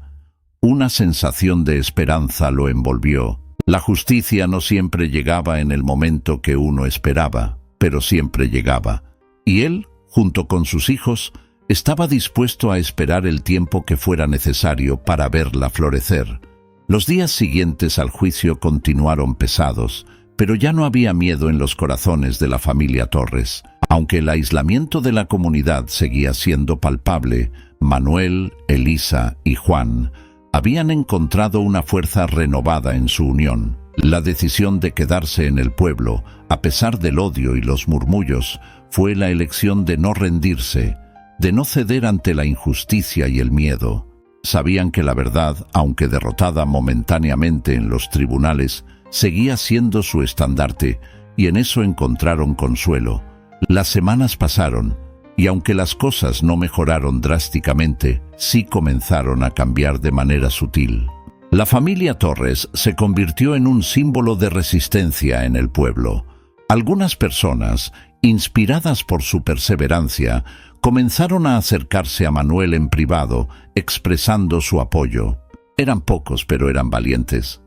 una sensación de esperanza lo envolvió. La justicia no siempre llegaba en el momento que uno esperaba, pero siempre llegaba. Y él, junto con sus hijos, estaba dispuesto a esperar el tiempo que fuera necesario para verla florecer. Los días siguientes al juicio continuaron pesados, pero ya no había miedo en los corazones de la familia Torres. Aunque el aislamiento de la comunidad seguía siendo palpable, Manuel, Elisa y Juan habían encontrado una fuerza renovada en su unión. La decisión de quedarse en el pueblo, a pesar del odio y los murmullos, fue la elección de no rendirse, de no ceder ante la injusticia y el miedo. Sabían que la verdad, aunque derrotada momentáneamente en los tribunales, seguía siendo su estandarte, y en eso encontraron consuelo. Las semanas pasaron, y aunque las cosas no mejoraron drásticamente, sí comenzaron a cambiar de manera sutil. La familia Torres se convirtió en un símbolo de resistencia en el pueblo. Algunas personas, inspiradas por su perseverancia, comenzaron a acercarse a Manuel en privado, expresando su apoyo. Eran pocos, pero eran valientes.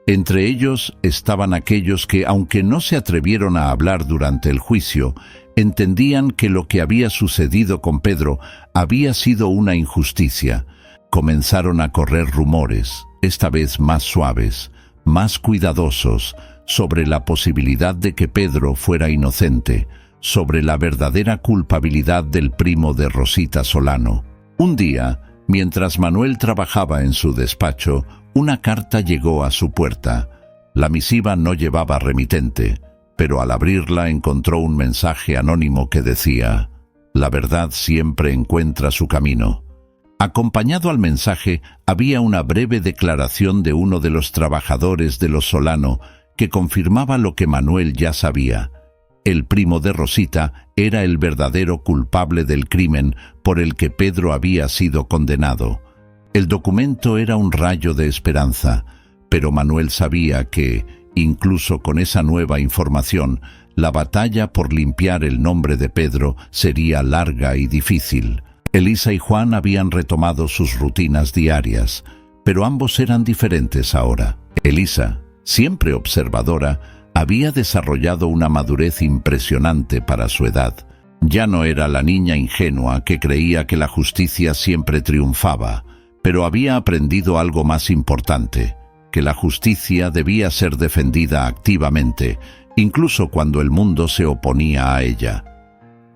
Entre ellos estaban aquellos que, aunque no se atrevieron a hablar durante el juicio, entendían que lo que había sucedido con Pedro había sido una injusticia. Comenzaron a correr rumores, esta vez más suaves, más cuidadosos, sobre la posibilidad de que Pedro fuera inocente, sobre la verdadera culpabilidad del primo de Rosita Solano. Un día, mientras Manuel trabajaba en su despacho, una carta llegó a su puerta. La misiva no llevaba remitente, pero al abrirla encontró un mensaje anónimo que decía: «La verdad siempre encuentra su camino». Acompañado al mensaje había una breve declaración de uno de los trabajadores de los Solano que confirmaba lo que Manuel ya sabía. El primo de Rosita era el verdadero culpable del crimen por el que Pedro había sido condenado. El documento era un rayo de esperanza, pero Manuel sabía que, incluso con esa nueva información, la batalla por limpiar el nombre de Pedro sería larga y difícil. Elisa y Juan habían retomado sus rutinas diarias, pero ambos eran diferentes ahora. Elisa, siempre observadora, había desarrollado una madurez impresionante para su edad. Ya no era la niña ingenua que creía que la justicia siempre triunfaba, pero había aprendido algo más importante, que la justicia debía ser defendida activamente, incluso cuando el mundo se oponía a ella.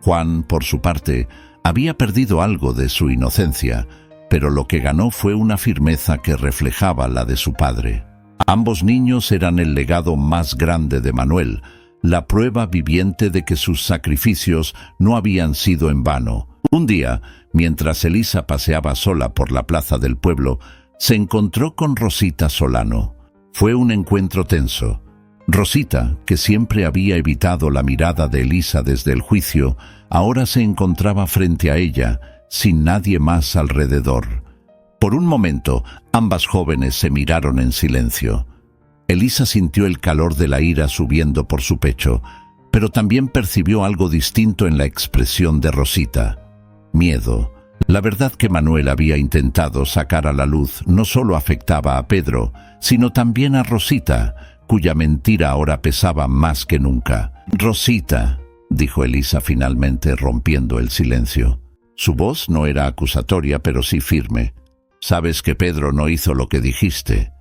Juan, por su parte, había perdido algo de su inocencia, pero lo que ganó fue una firmeza que reflejaba la de su padre. Ambos niños eran el legado más grande de Manuel, la prueba viviente de que sus sacrificios no habían sido en vano. Un día, mientras Elisa paseaba sola por la plaza del pueblo, se encontró con Rosita Solano. Fue un encuentro tenso. Rosita, que siempre había evitado la mirada de Elisa desde el juicio, ahora se encontraba frente a ella, sin nadie más alrededor. Por un momento, ambas jóvenes se miraron en silencio. Elisa sintió el calor de la ira subiendo por su pecho, pero también percibió algo distinto en la expresión de Rosita. Miedo. La verdad que Manuel había intentado sacar a la luz no solo afectaba a Pedro, sino también a Rosita, cuya mentira ahora pesaba más que nunca. «Rosita», dijo Elisa finalmente, rompiendo el silencio. Su voz no era acusatoria, pero sí firme. «Sabes que Pedro no hizo lo que dijiste.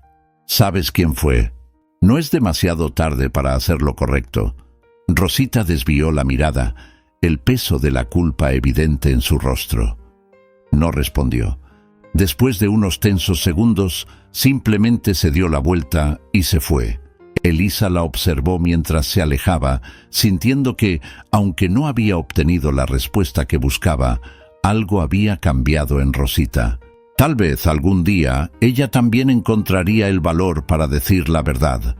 ¿Sabes quién fue? No es demasiado tarde para hacer lo correcto». Rosita desvió la mirada, el peso de la culpa evidente en su rostro. No respondió. Después de unos tensos segundos, simplemente se dio la vuelta y se fue. Elisa la observó mientras se alejaba, sintiendo que, aunque no había obtenido la respuesta que buscaba, algo había cambiado en Rosita. Tal vez algún día ella también encontraría el valor para decir la verdad.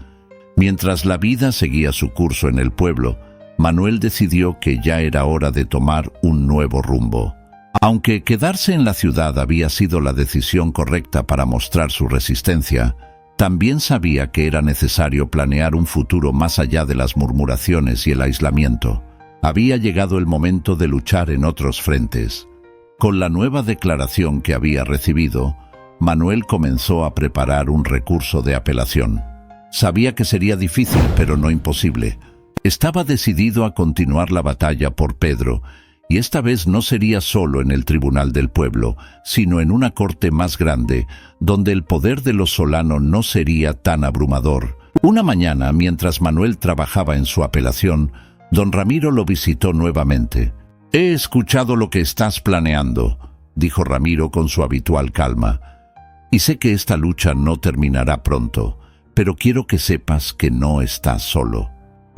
Mientras la vida seguía su curso en el pueblo, Manuel decidió que ya era hora de tomar un nuevo rumbo. Aunque quedarse en la ciudad había sido la decisión correcta para mostrar su resistencia, también sabía que era necesario planear un futuro más allá de las murmuraciones y el aislamiento. Había llegado el momento de luchar en otros frentes. Con la nueva declaración que había recibido, Manuel comenzó a preparar un recurso de apelación. Sabía que sería difícil, pero no imposible. Estaba decidido a continuar la batalla por Pedro, y esta vez no sería solo en el tribunal del pueblo, sino en una corte más grande, donde el poder de los Solano no sería tan abrumador. Una mañana, mientras Manuel trabajaba en su apelación, don Ramiro lo visitó nuevamente. «He escuchado lo que estás planeando», dijo Ramiro con su habitual calma, «y sé que esta lucha no terminará pronto, pero quiero que sepas que no estás solo.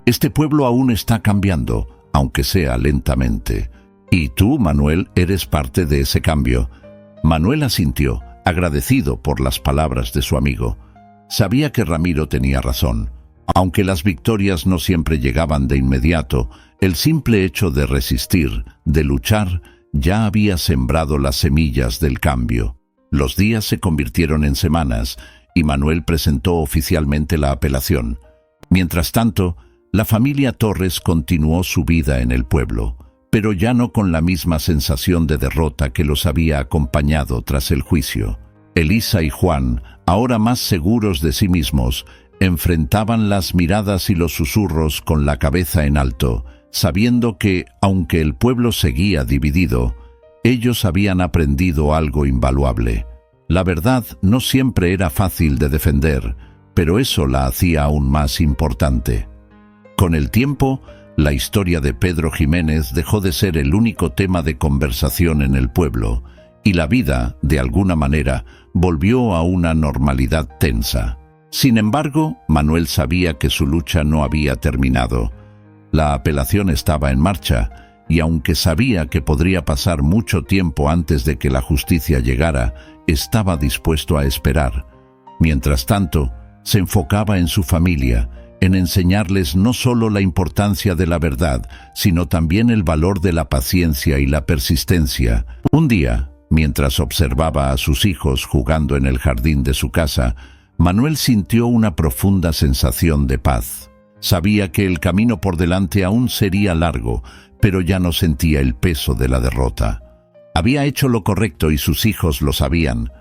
Este pueblo aún está cambiando, aunque sea lentamente. Y tú, Manuel, eres parte de ese cambio». Manuel asintió, agradecido por las palabras de su amigo. Sabía que Ramiro tenía razón. Aunque las victorias no siempre llegaban de inmediato, el simple hecho de resistir, de luchar, ya había sembrado las semillas del cambio. Los días se convirtieron en semanas y Manuel presentó oficialmente la apelación. Mientras tanto, la familia Torres continuó su vida en el pueblo, pero ya no con la misma sensación de derrota que los había acompañado tras el juicio. Elisa y Juan, ahora más seguros de sí mismos, enfrentaban las miradas y los susurros con la cabeza en alto, sabiendo que, aunque el pueblo seguía dividido, ellos habían aprendido algo invaluable. La verdad no siempre era fácil de defender, pero eso la hacía aún más importante. Con el tiempo, la historia de Pedro Jiménez dejó de ser el único tema de conversación en el pueblo, y la vida, de alguna manera, volvió a una normalidad tensa. Sin embargo, Manuel sabía que su lucha no había terminado. La apelación estaba en marcha, y aunque sabía que podría pasar mucho tiempo antes de que la justicia llegara, estaba dispuesto a esperar. Mientras tanto, se enfocaba en su familia, en enseñarles no solo la importancia de la verdad, sino también el valor de la paciencia y la persistencia. Un día, mientras observaba a sus hijos jugando en el jardín de su casa, Manuel sintió una profunda sensación de paz. Sabía que el camino por delante aún sería largo, pero ya no sentía el peso de la derrota. Había hecho lo correcto y sus hijos lo sabían.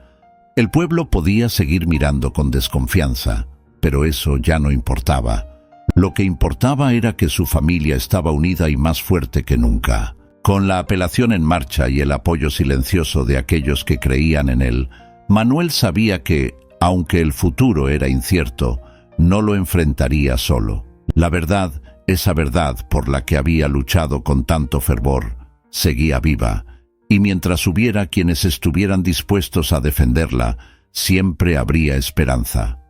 El pueblo podía seguir mirando con desconfianza, pero eso ya no importaba. Lo que importaba era que su familia estaba unida y más fuerte que nunca. Con la apelación en marcha y el apoyo silencioso de aquellos que creían en él, Manuel sabía que, aunque el futuro era incierto, no lo enfrentaría solo. La verdad, esa verdad por la que había luchado con tanto fervor, seguía viva, y mientras hubiera quienes estuvieran dispuestos a defenderla, siempre habría esperanza.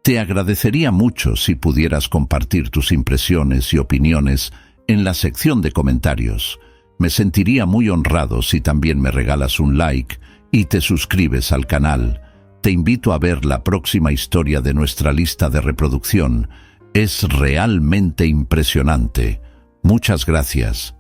Te agradecería mucho si pudieras compartir tus impresiones y opiniones en la sección de comentarios. Me sentiría muy honrado si también me regalas un like y te suscribes al canal. Te invito a ver la próxima historia de nuestra lista de reproducción. Es realmente impresionante. Muchas gracias.